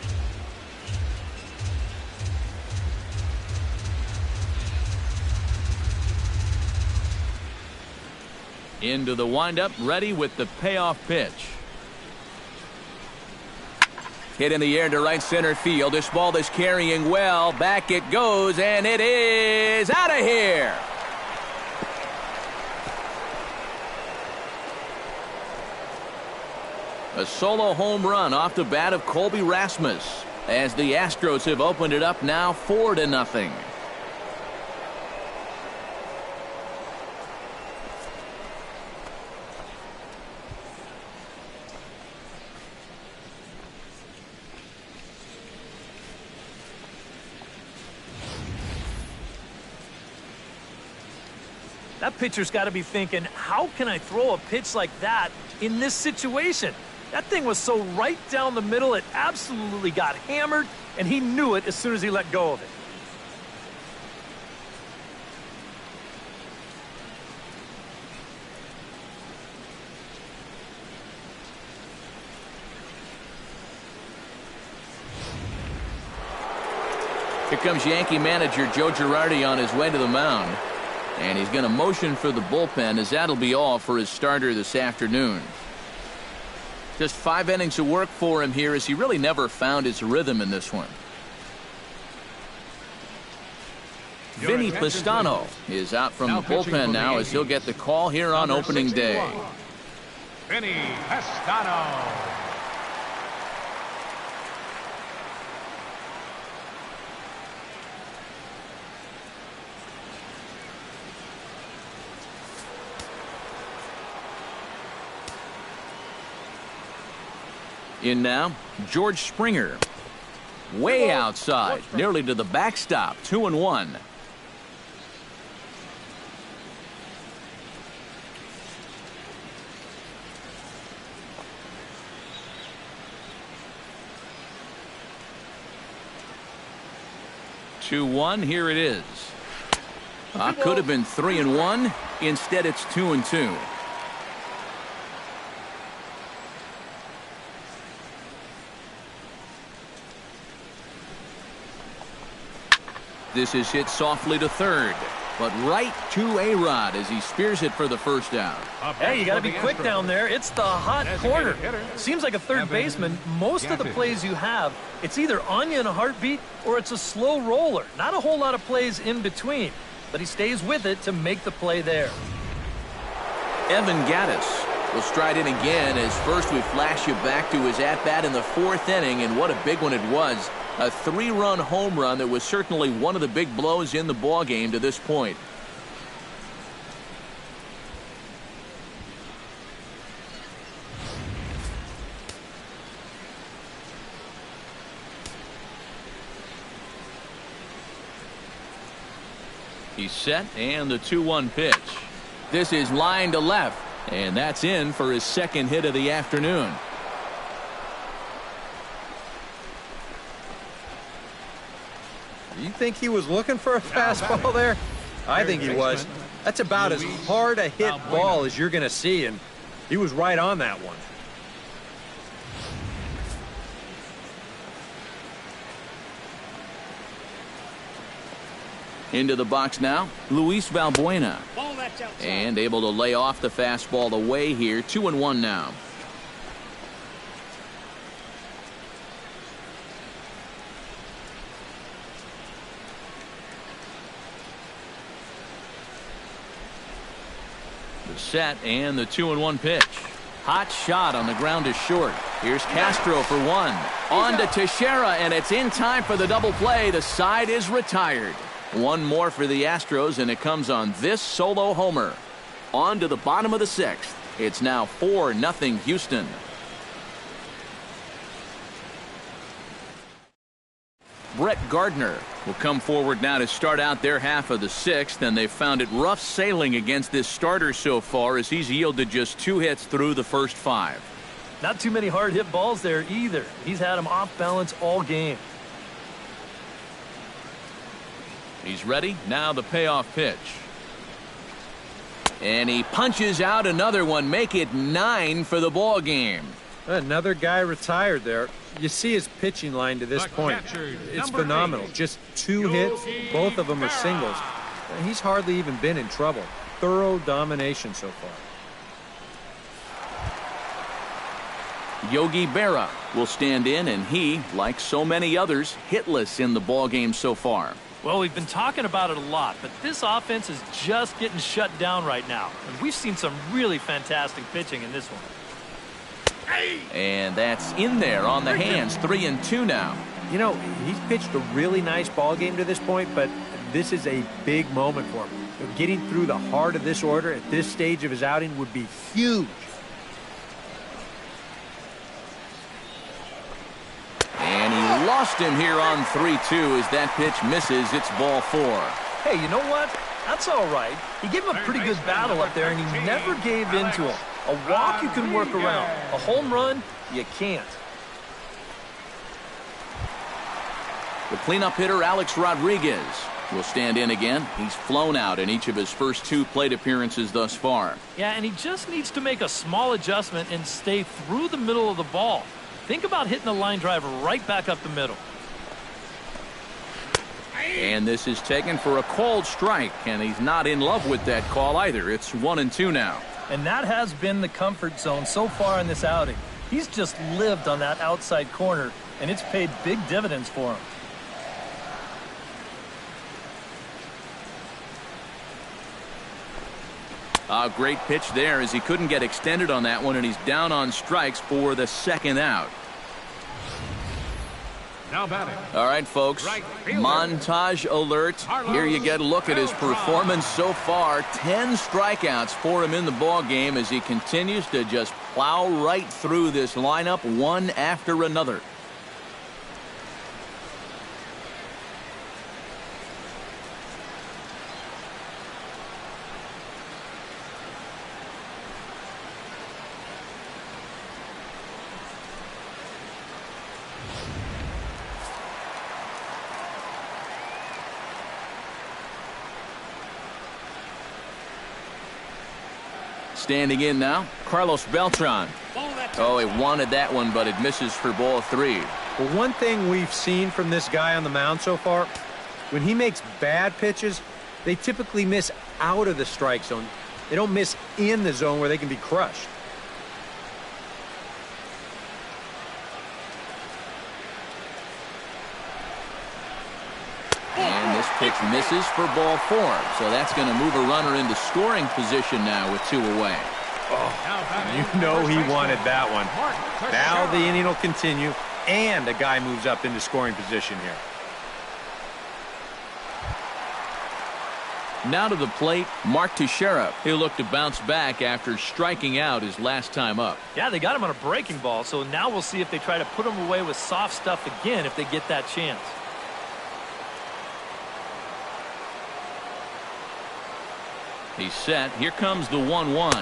Into the windup, ready with the payoff pitch. Hit in the air to right center field. This ball is carrying well. Back it goes, and it is out of here. A solo home run off the bat of Colby Rasmus, as the Astros have opened it up now 4-0. That pitcher's got to be thinking, how can I throw a pitch like that in this situation? That thing was so right down the middle, it absolutely got hammered, and he knew it as soon as he let go of it. Here comes Yankee manager Joe Girardi on his way to the mound. And he's going to motion for the bullpen, as that'll be all for his starter this afternoon. Just 5 innings of work for him here, as he really never found his rhythm in this one. Vinny Pistano is out from the bullpen now, as he'll get the call here on opening day. Vinny Pistano. In now, George Springer. Way outside, nearly to the backstop, 2-1. Here it is. Could have been 3-1. Instead, it's 2-2. This is hit softly to third, but right to A-Rod as he spears it for the first down. Hey, you got to be quick down there. It's the hot corner. Seems like a third baseman. Most of the plays you have, it's either on you in a heartbeat or it's a slow roller. Not a whole lot of plays in between, but he stays with it to make the play there. Evan Gattis will stride in again, as first we flash you back to his at-bat in the 4th inning, and what a big one it was. A 3-run home run that was certainly one of the big blows in the ballgame to this point. He's set, and the 2-1 pitch. This is line to left, and that's in for his second hit of the afternoon. You think he was looking for a fastball there? I think he was. That's about as hard a hit ball as you're going to see, and he was right on that one. Into the box now, Luis Valbuena. And able to lay off the fastball away here. 2-1 now. Set, and the 2-1 pitch. Hot shot on the ground is short. Here's Castro for one. On to Teixeira, and it's in time for the double play. The side is retired. One more for the Astros, and it comes on this solo homer. On to the bottom of the 6th. It's now 4-0 Houston. Brett Gardner will come forward now to start out their half of the 6th, and they've found it rough sailing against this starter so far, as he's yielded just 2 hits through the first 5. Not too many hard hit balls there either. He's had them off balance all game. He's ready. Now the payoff pitch. And he punches out another one. Make it 9 for the ball game. Another guy retired there. You see his pitching line to this point. It's phenomenal. Just 2 hits. Both of them are singles. He's hardly even been in trouble. Thorough domination so far. Yogi Berra will stand in, and he, like so many others, hitless in the ballgame so far. Well, we've been talking about it a lot, but this offense is just getting shut down right now. And we've seen some really fantastic pitching in this one. And that's in there on the hands. 3-2 now. You know, he's pitched a really nice ball game to this point, but this is a big moment for him. Getting through the heart of this order at this stage of his outing would be huge. And he lost him here on 3-2 as that pitch misses. It's ball 4. Hey, you know what? That's all right. He gave him a pretty good battle up there, and he never gave in to him. A walk you can work around. A home run, you can't. The cleanup hitter, Alex Rodriguez, will stand in again. He's flown out in each of his first 2 plate appearances thus far. Yeah, and he just needs to make a small adjustment and stay through the middle of the ball. Think about hitting a line drive right back up the middle. And this is taken for a called strike, and he's not in love with that call either. It's 1-2 now. And that has been the comfort zone so far in this outing. He's just lived on that outside corner, and it's paid big dividends for him. A great pitch there as he couldn't get extended on that one, and he's down on strikes for the second out. Now batting. All right, folks, montage alert. Here you get a look at his performance so far. 10 strikeouts for him in the ball game as he continues to just plow right through this lineup one after another. Standing in now, Carlos Beltran. Oh, he wanted that one, but it misses for ball 3. Well, one thing we've seen from this guy on the mound so far, when he makes bad pitches, they typically miss out of the strike zone. They don't miss in the zone where they can be crushed. And this pitch misses for ball 4. So that's going to move a runner into scoring position now with 2 away. Oh, you know he wanted that one. Now the inning will continue, and a guy moves up into scoring position here. Now to the plate, Mark Teixeira. He'll look to bounce back after striking out his last time up. Yeah, they got him on a breaking ball, so now we'll see if they try to put him away with soft stuff again if they get that chance. He's set. Here comes the 1-1.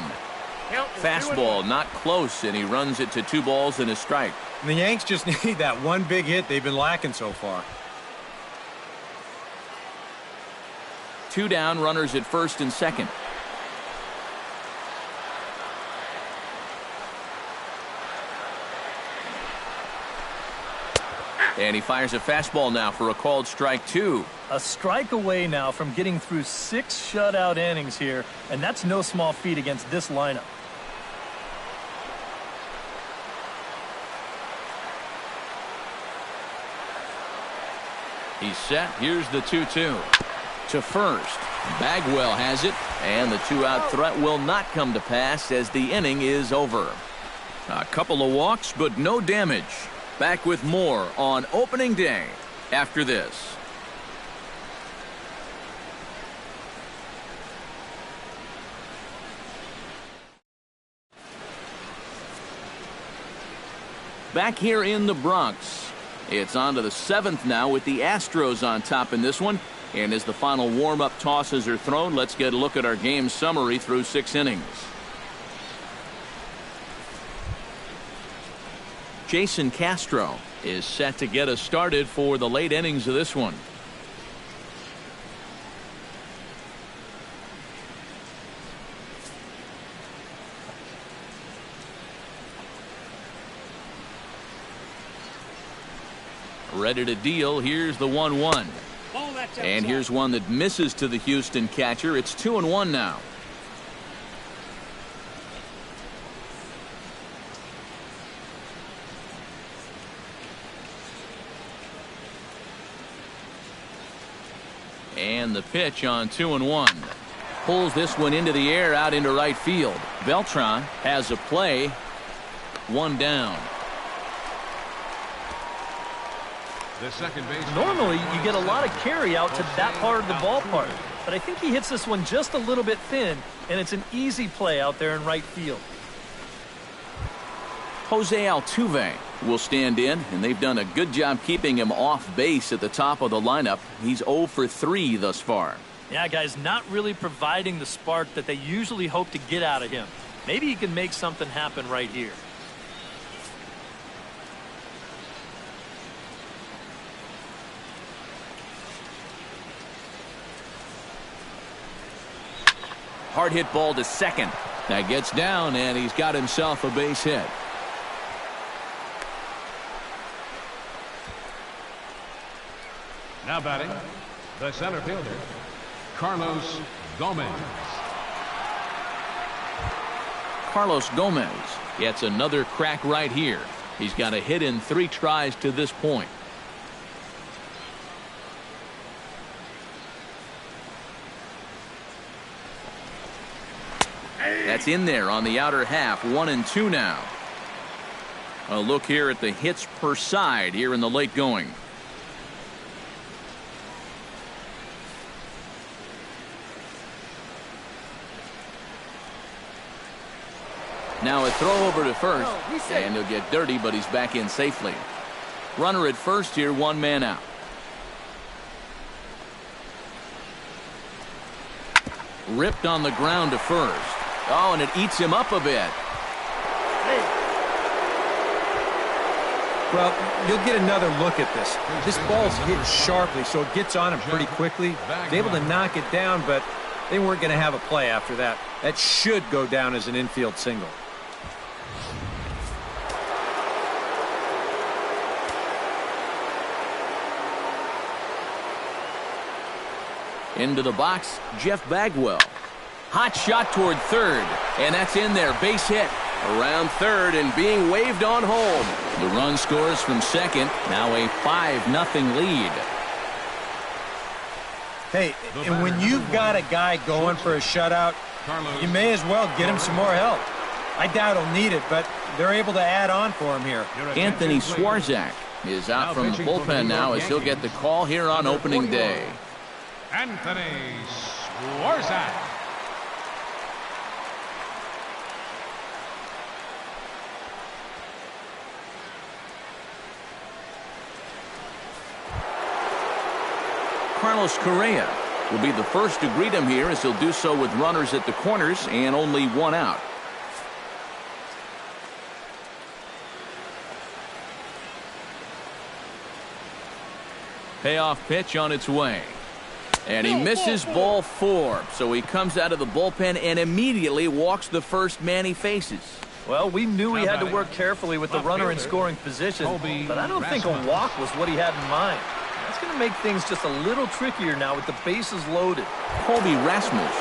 Fastball not close, and he runs it to 2 balls and a strike. And the Yanks just need that one big hit they've been lacking so far. 2 down, runners at first and second. And he fires a fastball now for a called strike 2. A strike away now from getting through 6 shutout innings here, and that's no small feat against this lineup. He's set. Here's the 2-2. To first. Bagwell has it, and the 2-out threat will not come to pass as the inning is over. A couple of walks, but no damage. Back with more on opening day after this. Back here in the Bronx, it's on to the 7th now with the Astros on top in this one. And as the final warm-up tosses are thrown, let's get a look at our game summary through 6 innings. Jason Castro is set to get us started for the late innings of this one. Ready to deal. Here's the 1-1. And here's one that misses to the Houston catcher. It's 2-1 now. And the pitch on 2-1. Pulls this one into the air out into right field. Beltran has a play. One down. The second base. Normally, you get a lot of carry out to that part of the ballpark. But I think he hits this one just a little bit thin, and it's an easy play out there in right field. Jose Altuve will stand in, and they've done a good job keeping him off base at the top of the lineup. He's 0 for 3 thus far. Yeah, guys, not really providing the spark that they usually hope to get out of him. Maybe he can make something happen right here. Hard hit ball to second. That gets down, and he's got himself a base hit. Now batting, the center fielder, Carlos Gomez. Carlos Gomez gets another crack right here. He's got a hit in 3 tries to this point. That's in there on the outer half. 1-2 now. A look here at the hits per side here in the late going. Now a throw over to first, and he'll get dirty, but he's back in safely. Runner at first here, 1 man out. Ripped on the ground to first. Oh, and it eats him up a bit. Well, you'll get another look at this. This ball's hit sharply, so it gets on him pretty quickly. He's able to knock it down, but they weren't going to have a play after that. That should go down as an infield single. Into the box, Jeff Bagwell. Hot shot toward third, and that's in there. Base hit around third and being waved on home. The run scores from second. Now a 5-0 lead. Hey, and when you've got a guy going for a shutout, you may as well get him some more help. I doubt he'll need it, but they're able to add on for him here. Anthony Swarzak is out from the bullpen now as he'll get the call here on opening day. Anthony Swarzak. Carlos Correa will be the first to greet him here, as he'll do so with runners at the corners and only 1 out. Payoff pitch on its way. And he misses ball 4. So he comes out of the bullpen and immediately walks the first man he faces. Well, we knew he had to work carefully with the runner in scoring position, but I don't think a walk was what he had in mind. That's going to make things just a little trickier now with the bases loaded. Colby Rasmus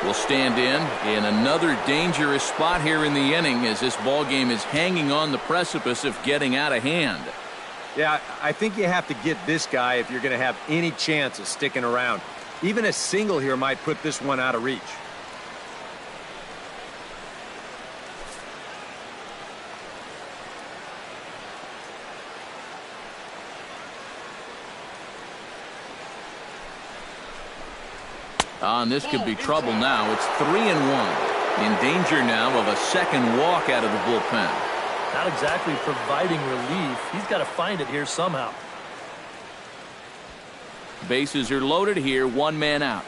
will stand in another dangerous spot here in the inning, as this ball game is hanging on the precipice of getting out of hand. Yeah, I think you have to get this guy if you're going to have any chance of sticking around. Even a single here might put this one out of reach. And this could be trouble now. It's 3-1. In danger now of a second walk out of the bullpen. Not exactly providing relief. He's got to find it here somehow. Bases are loaded here. 1 man out.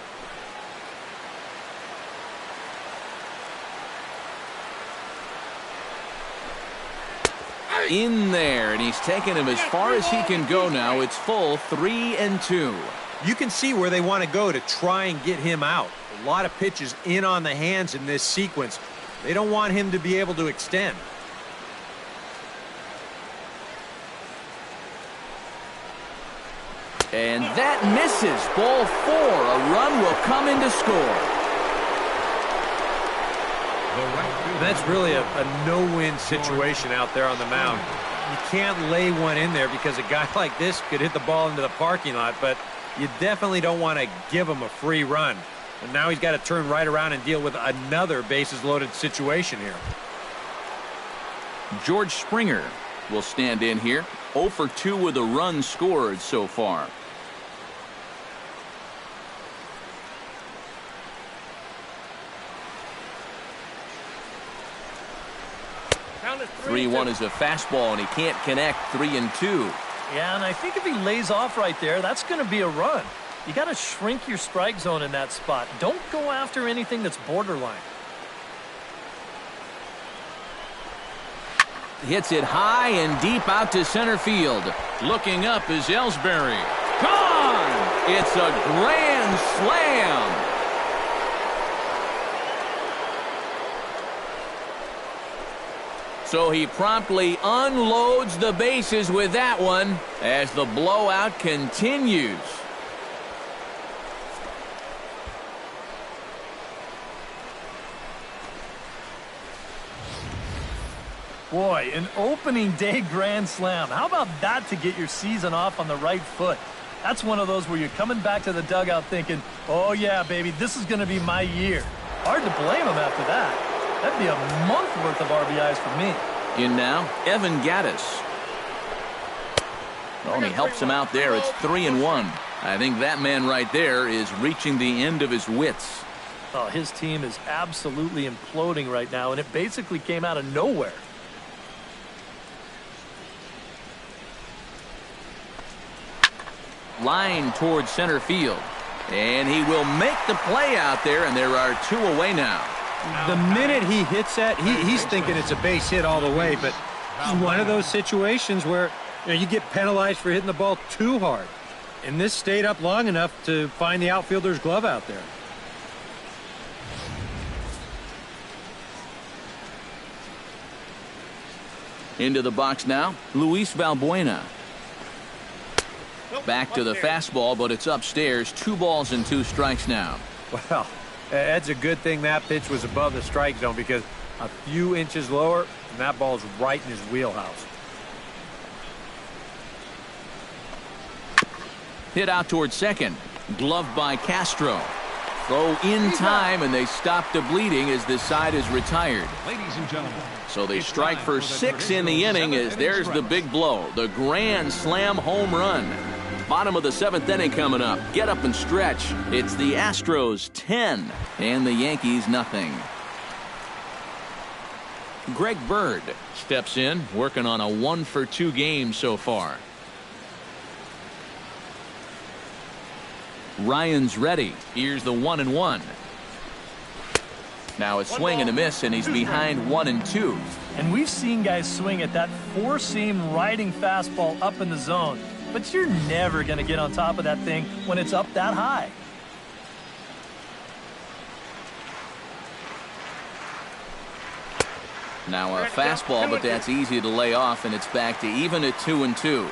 In there, and he's taken him as far as he can go now. It's full 3-2. You can see where they want to go to try and get him out. A lot of pitches in on the hands in this sequence. They don't want him to be able to extend. And that misses. Ball 4. A run will come in to score. That's really a no-win situation out there on the mound. You can't lay one in there because a guy like this could hit the ball into the parking lot, but you definitely don't want to give him a free run. And now he's got to turn right around and deal with another bases-loaded situation here. George Springer will stand in here. 0 for 2 with a run scored so far. Count it 3-1 is a fastball, and he can't connect. 3-2. Yeah, and I think if he lays off right there, that's going to be a run. You got to shrink your strike zone in that spot. Don't go after anything that's borderline. Hits it high and deep out to center field. Looking up is Ellsbury. Gone! It's a grand slam. So he promptly unloads the bases with that one as the blowout continues. Boy, an opening day grand slam. How about that to get your season off on the right foot? That's one of those where you're coming back to the dugout thinking, oh yeah, baby, this is going to be my year. Hard to blame him after that. That'd be a month worth of RBIs for me. In now, Evan Gattis. Oh, and he helps him out there. It's 3-1. I think that man right there is reaching the end of his wits. Oh, his team is absolutely imploding right now, and it basically came out of nowhere. Line towards center field. And he will make the play out there, and there are 2 away now. The minute he hits that, he's thinking it's a base hit all the way, but it's one of those situations where you get penalized for hitting the ball too hard. And this stayed up long enough to find the outfielder's glove out there. Into the box now, Luis Valbuena. Back to the fastball, but it's upstairs. 2 balls and 2 strikes now. Well, that's a good thing that pitch was above the strike zone, because a few inches lower, and that ball's right in his wheelhouse. Hit out towards second. Gloved by Castro. Throw in time, and they stop the bleeding as this side is retired. Ladies and gentlemen. So they strike for 6 in the inning as there's the big blow. The grand slam home run. Bottom of the 7th inning coming up. Get up and stretch. It's the Astros 10 and the Yankees nothing. Greg Bird steps in, working on a 1 for 2 game so far. Ryan's ready. Here's the 1-1. Now a swing and a miss, and he's behind 1-2. And we've seen guys swing at that 4-seam riding fastball up in the zone. But you're never going to get on top of that thing when it's up that high. Now a fastball, but that's easy to lay off, and it's back to even at 2-2.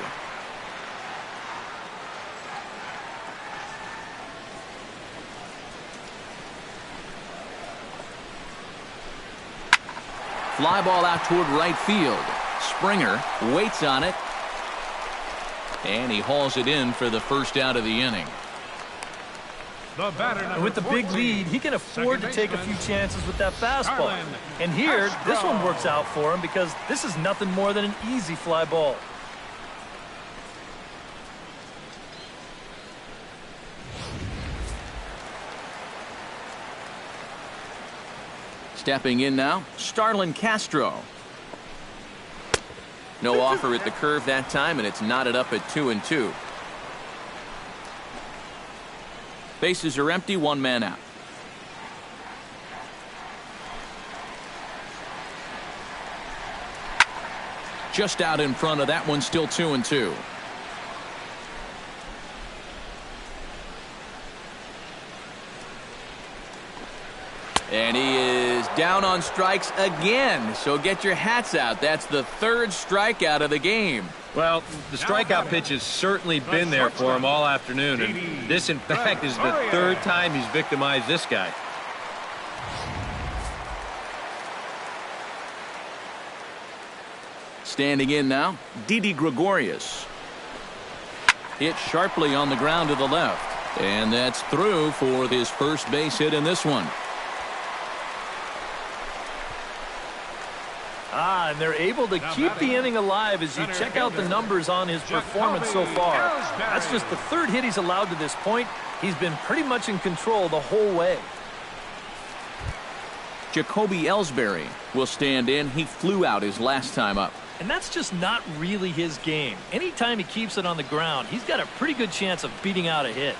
Fly ball out toward right field. Springer waits on it. And he hauls it in for the first out of the inning. And with the big lead, he can afford to take a few chances with that fastball. And here, this one works out for him because this is nothing more than an easy fly ball. Stepping in now, Starlin Castro. No offer at the curve that time, and it's knotted up at 2-2. Bases are empty, 1 man out. Just out in front of that one, still 2-2. And he is down on strikes again. So get your hats out. That's the 3rd strikeout of the game. Well, the strikeout pitch has certainly been there for him all afternoon. And this, in fact, is the 3rd time he's victimized this guy. Standing in now, Didi Gregorius. Hit sharply on the ground to the left. And that's through for his first base hit in this one. And they're able to keep the inning alive as you check out the numbers on his performance so far. That's just the third hit he's allowed to this point. He's been pretty much in control the whole way. Jacoby Ellsbury will stand in. He flew out his last time up. And that's just not really his game. Anytime he keeps it on the ground, he's got a pretty good chance of beating out a hit.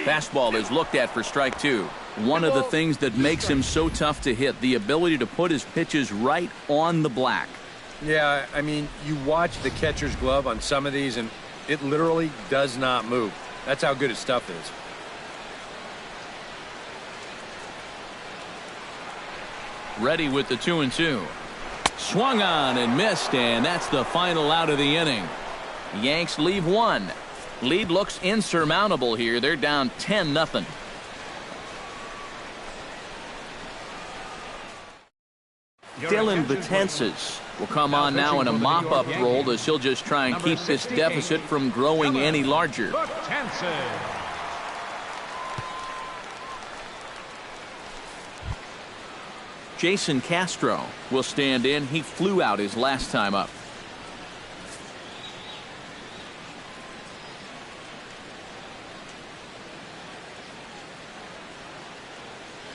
Fastball is looked at for strike two. One of the things that makes him so tough to hit, the ability to put his pitches right on the black. Yeah, I mean, you watch the catcher's glove on some of these, and it literally does not move. That's how good his stuff is. Ready with the 2-2. Swung on and missed, and that's the final out of the inning. Yanks leave one. Lead looks insurmountable here. They're down 10-0. Dylan Betances will come on now in a mop-up role as he'll just try and keep this deficit from growing any larger. Jason Castro will stand in. He flew out his last time up.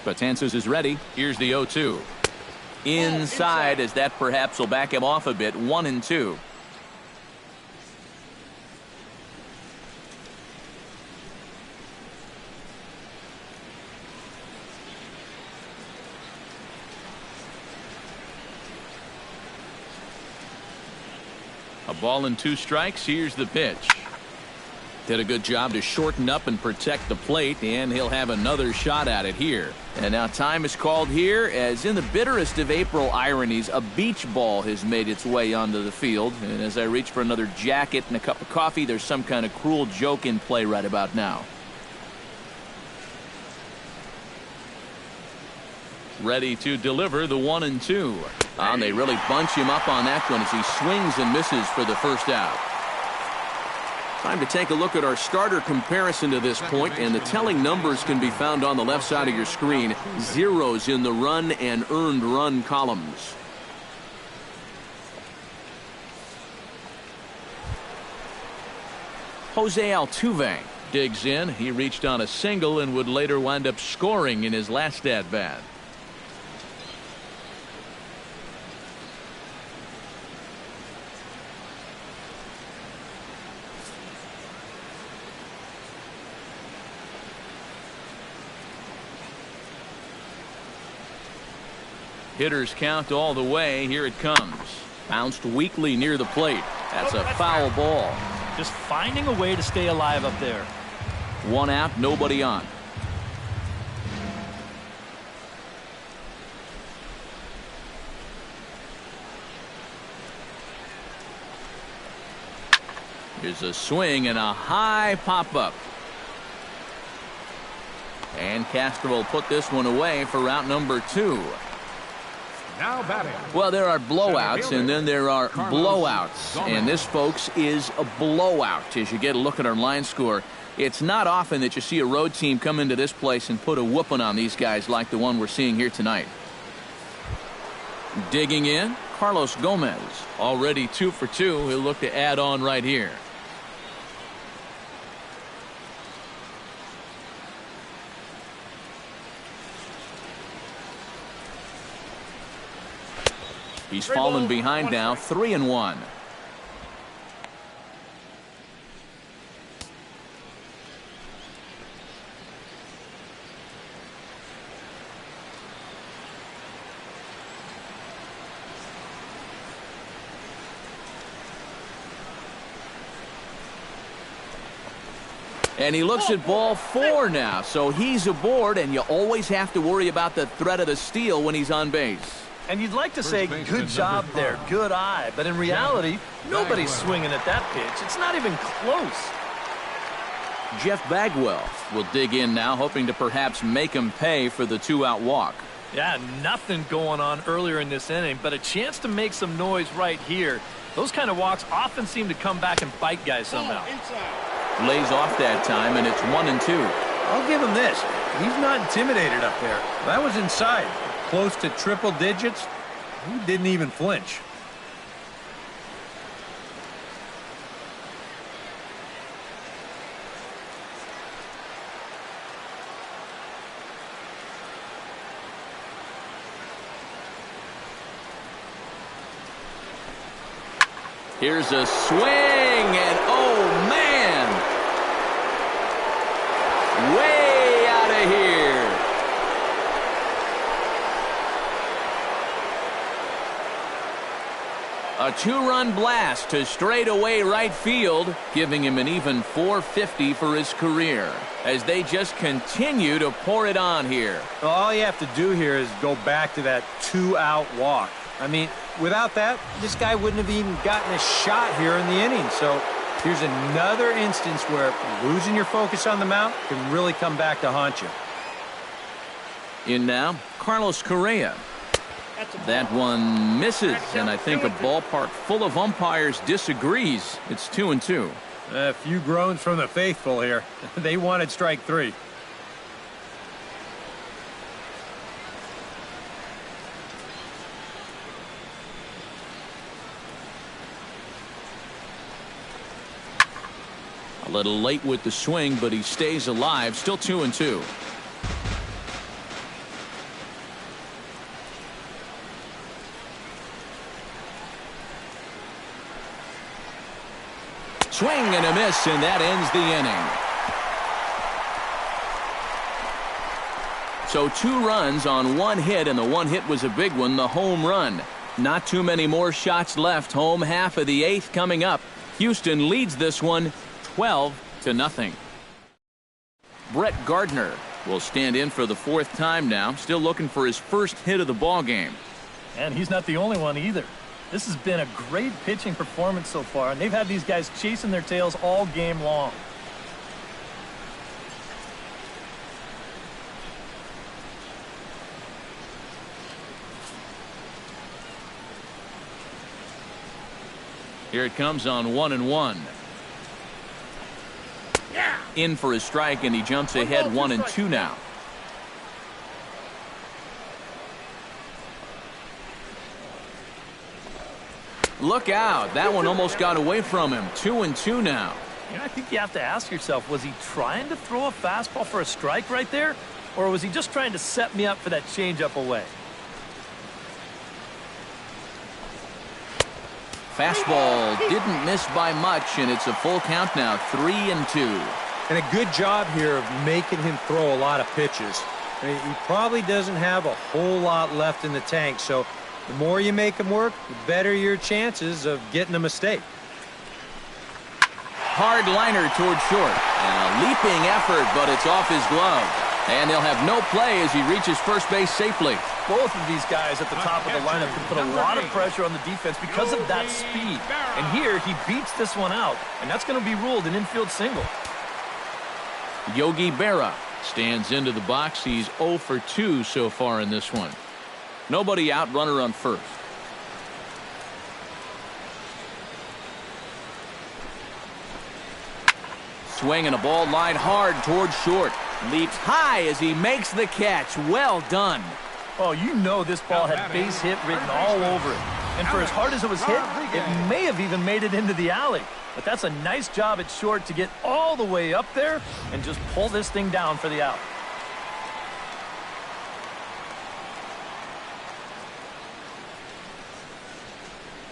Betances is ready. Here's the 0-2. Inside, as that perhaps will back him off a bit. 1-2. A ball and 2 strikes. Here's the pitch. Did a good job to shorten up and protect the plate, and he'll have another shot at it here. And now time is called here, as in the bitterest of April ironies, a beach ball has made its way onto the field. And as I reach for another jacket and a cup of coffee, there's some kind of cruel joke in play right about now. Ready to deliver the 1-2. And they really bunch him up on that one as he swings and misses for the first out. Time to take a look at our starter comparison to this point, and the telling numbers can be found on the left side of your screen. Zeros in the run and earned run columns. Jose Altuve digs in. He reached on a single and would later wind up scoring in his last at-bat. Hitters count all the way. Here it comes. Bounced weakly near the plate. That's a foul ball. Just finding a way to stay alive up there. 1 out, nobody on. Here's a swing and a high pop-up. And Castro will put this one away for route number 2. Now batting. Well, there are blowouts, and then there are blowouts. And this, folks, is a blowout. As you get a look at our line score, it's not often that you see a road team come into this place and put a whooping on these guys like the one we're seeing here tonight. Digging in, Carlos Gomez. Already 2 for 2. He'll look to add on right here. He's fallen behind now, 3-1. And he looks at ball 4 now, so he's aboard, and you always have to worry about the threat of the steal when he's on base. And you'd like to say, good job there, good eye. But in reality, nobody's swinging at that pitch. It's not even close. Jeff Bagwell will dig in now, hoping to perhaps make him pay for the 2-out walk. Yeah, nothing going on earlier in this inning, but a chance to make some noise right here. Those kind of walks often seem to come back and bite guys somehow. Lays off that time, and it's 1-2. I'll give him this. He's not intimidated up there. That was inside. Close to triple digits. He didn't even flinch. Here's a swing, and oh, man! Way out of here. A 2-run blast to straightaway right field, giving him an even .450 for his career, as they just continue to pour it on here. Well, all you have to do here is go back to that 2-out walk. I mean, without that, this guy wouldn't have even gotten a shot here in the inning. So here's another instance where losing your focus on the mound can really come back to haunt you. In now, Carlos Correa. That one misses, and I think a ballpark full of umpires disagrees. It's 2-2. A few groans from the faithful here. They wanted strike 3. A little late with the swing, but he stays alive. Still 2-2. Swing and a miss, and that ends the inning. So 2 runs on 1 hit, and the 1 hit was a big one, the home run. Not too many more shots left. Home half of the 8th coming up. Houston leads this one 12-0. Brett Gardner will stand in for the 4th time now, still looking for his first hit of the ball game. And he's not the only one either. This has been a great pitching performance so far, and they've had these guys chasing their tails all game long. Here it comes on 1-1. In for a strike, and he jumps ahead 1-2 now. Look out. That one almost got away from him. 2-2 now. You know, I think you have to ask yourself, was he trying to throw a fastball for a strike right there? Or was he just trying to set me up for that changeup away? Fastball didn't miss by much, and it's a full count now, 3-2. And a good job here of making him throw a lot of pitches. I mean, he probably doesn't have a whole lot left in the tank, so the more you make him work, the better your chances of getting a mistake. Hard liner toward short. And a leaping effort, but it's off his glove. And they'll have no play as he reaches first base safely. Both of these guys at the top of the lineup can put a lot of pressure on the defense because of that speed. And here, he beats this one out, and that's going to be ruled an infield single. Yogi Berra stands into the box. He's 0 for 2 so far in this one. Nobody out, runner on first. Swinging a ball line hard towards short. Leaps high as he makes the catch. Well done. Oh, you know this ball had base hit written all over it. And for as hard as it was hit, it may have even made it into the alley. But that's a nice job at short to get all the way up there and just pull this thing down for the out.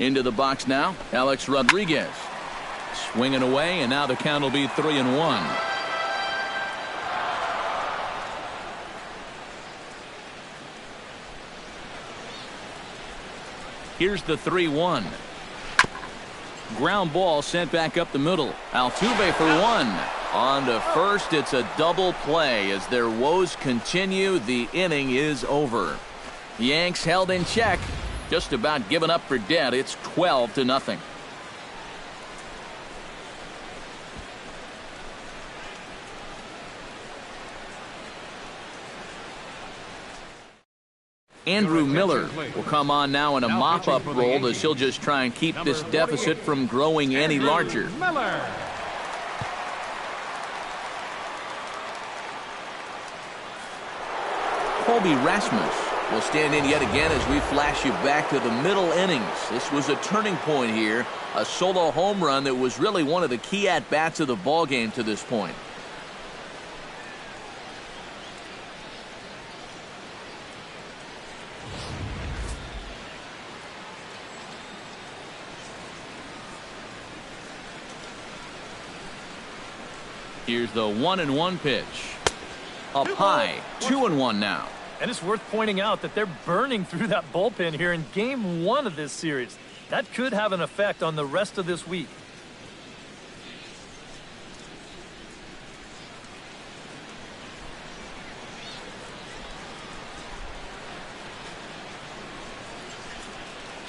Into the box now, Alex Rodriguez. Swinging away, and now the count will be 3-1. Here's the 3-1. Ground ball sent back up the middle. Altuve for 1. On to first, it's a double play as their woes continue. The inning is over. Yanks held in check. Just about given up for dead. It's 12-0. Andrew Miller will come on now in a mop-up role as he'll just try and keep this deficit from growing any larger. Colby Rasmus will stand in yet again as we flash you back to the middle innings. This was a turning point here, a solo home run that was really one of the key at-bats of the ballgame to this point. Here's the 1-1 pitch. Up high, 2-1 now. And it's worth pointing out that they're burning through that bullpen here in game 1 of this series. That could have an effect on the rest of this week.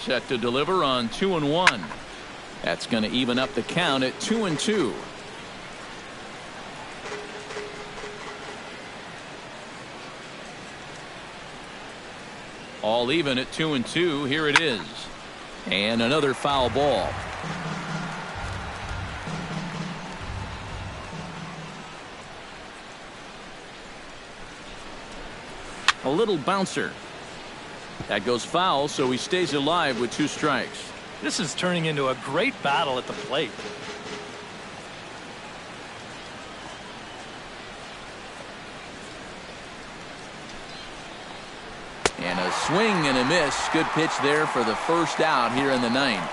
Set to deliver on 2-1. That's going to even up the count at 2-2. All even at 2-2. Here it is. And another foul ball. A little bouncer. That goes foul, so he stays alive with 2 strikes. This is turning into a great battle at the plate. And a swing and a miss. Good pitch there for the first out here in the 9th.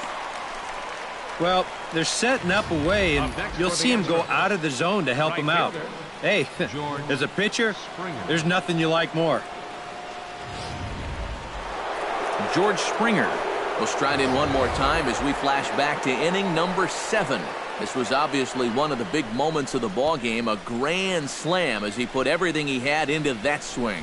Well, they're setting up a way, and you'll see him go out of the zone to help him out. Hey, as a pitcher, there's nothing you like more. George Springer will stride in one more time as we flash back to inning number 7. This was obviously one of the big moments of the ball game, a grand slam as he put everything he had into that swing.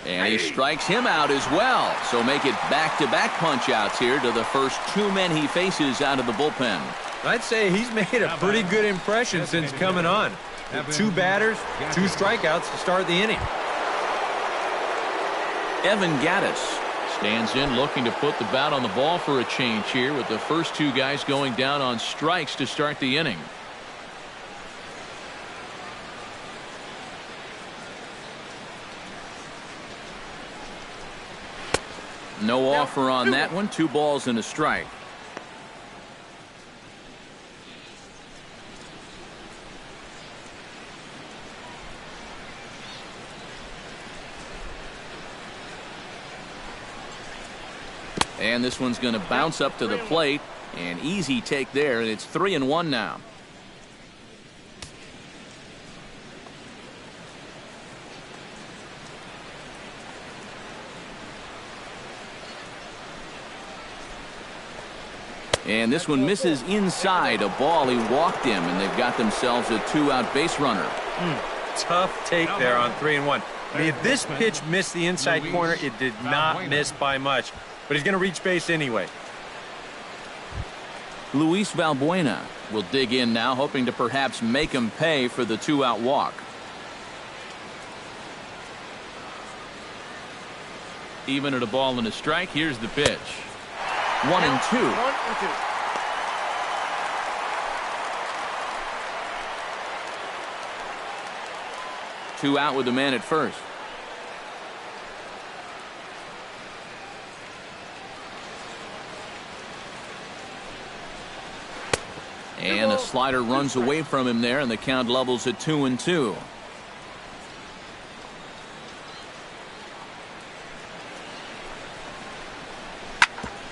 And he strikes him out as well. So make it back-to-back punch-outs here to the first 2 men he faces out of the bullpen. I'd say he's made a pretty good impression since coming on. 2 batters, 2 strikeouts to start the inning. Evan Gattis stands in looking to put the bat on the ball for a change here with the first 2 guys going down on strikes to start the inning. No offer on that one. 2 balls and a strike. And this one's going to bounce up to the plate. An easy take there, and it's 3-1 now. And this one misses inside a ball. He walked him, and they've got themselves a 2-out base runner. Tough take there on 3-1. I mean, if this pitch missed the inside corner, it did not miss by much. But he's going to reach base anyway. Luis Valbuena will dig in now, hoping to perhaps make him pay for the 2-out walk. Even at a ball and a strike, here's the pitch. 1-2. 2 out with the man at first. And a slider runs away from him there, and the count levels at 2-2.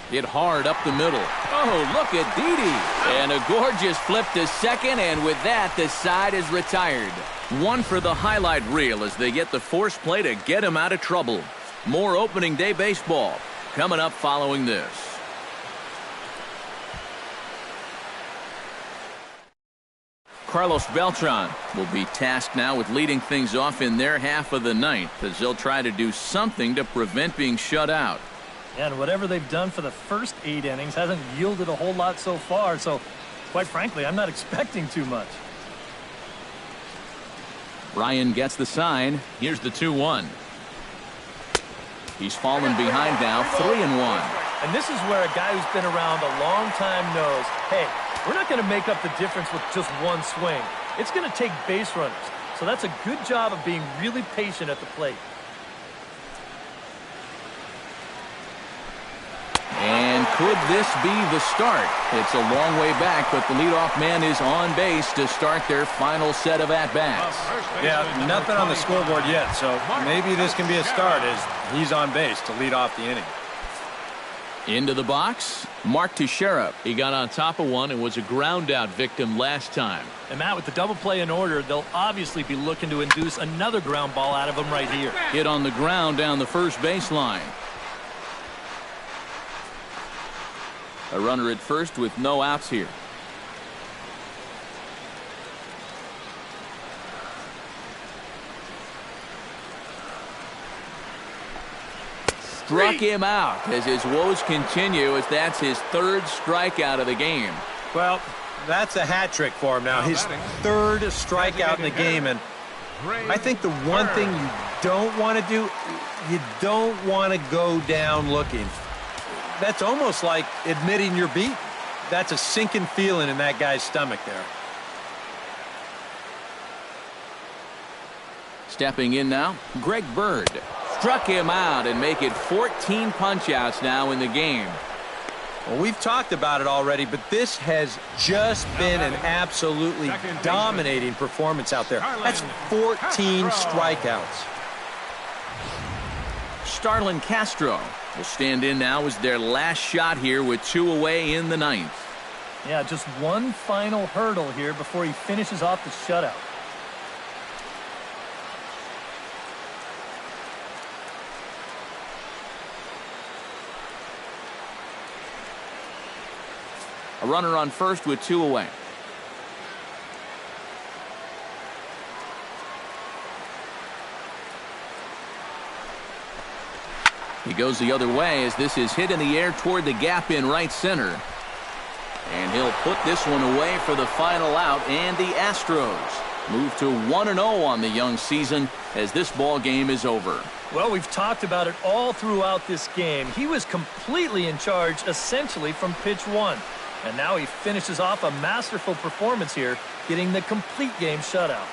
Hit hard up the middle. Oh, look at Didi. And a gorgeous flip to second, and with that, the side is retired. 1 for the highlight reel as they get the force play to get him out of trouble. More opening day baseball coming up following this. Carlos Beltran will be tasked now with leading things off in their half of the ninth as they'll try to do something to prevent being shut out. And whatever they've done for the first 8 innings hasn't yielded a whole lot so far, so quite frankly, I'm not expecting too much. Ryan gets the sign. Here's the 2-1. He's fallen behind now, 3-1. And this is where a guy who's been around a long time knows, hey, we're not going to make up the difference with just one swing. It's going to take base runners. So that's a good job of being really patient at the plate. And could this be the start? It's a long way back, but the leadoff man is on base to start their final set of at-bats. Yeah, nothing on the scoreboard yet, so maybe this can be a start as he's on base to lead off the inning. Into the box, Mark Teixeira. He got on top of one and was a ground-out victim last time. And Matt, with the double play in order, they'll obviously be looking to induce another ground ball out of him right here. Hit on the ground down the first baseline. A runner at first with no outs here. Struck him out as his woes continue, as that's his 3rd strikeout of the game. Well, that's a hat trick for him now. His 3rd strikeout in the game, and I think the one thing you don't want to do, you don't want to go down looking. That's almost like admitting you're beaten. That's a sinking feeling in that guy's stomach there. Stepping in now, Greg Bird. Struck him out and make it 14 punch-outs now in the game. Well, we've talked about it already, but this has just been an absolutely dominating performance out there. That's 14 strikeouts. Starlin Castro will stand in now as their last shot here with 2 away in the 9th. Yeah, just one final hurdle here before he finishes off the shutout. A runner on first with 2 away. He goes the other way as this is hit in the air toward the gap in right center. And he'll put this one away for the final out, and the Astros move to 1-0 on the young season as this ball game is over. Well, we've talked about it all throughout this game. He was completely in charge essentially from pitch 1. And now he finishes off a masterful performance here, getting the complete game shutout.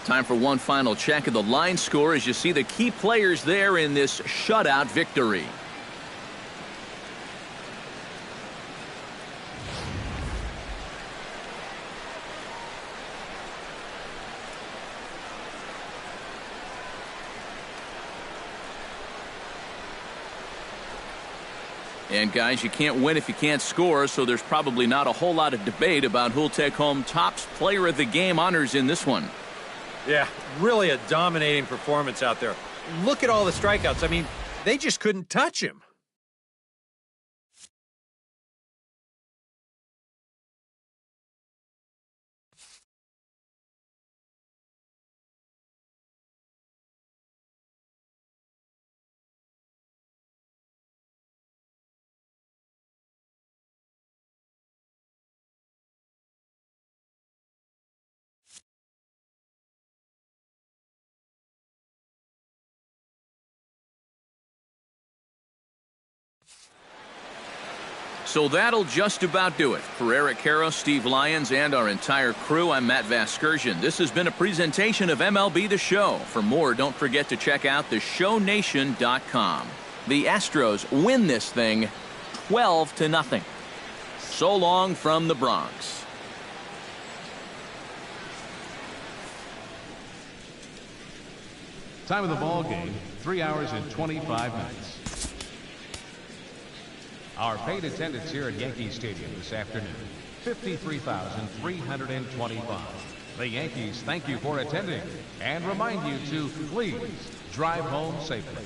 Time for one final check of the line score as you see the key players there in this shutout victory. And guys, you can't win if you can't score, so there's probably not a whole lot of debate about who'll take home Topps Player of the Game honors in this one. Yeah, really a dominating performance out there. Look at all the strikeouts. I mean, they just couldn't touch him. So that'll just about do it. For Eric Karros, Steve Lyons, and our entire crew, I'm Matt Vasgersian. This has been a presentation of MLB The Show. For more, don't forget to check out theshownation.com. The Astros win this thing 12-0. So long from the Bronx. Time of the ball game, 3 hours and 25 minutes. Our paid attendance here at Yankee Stadium this afternoon, 53,325. The Yankees thank you for attending and remind you to please drive home safely.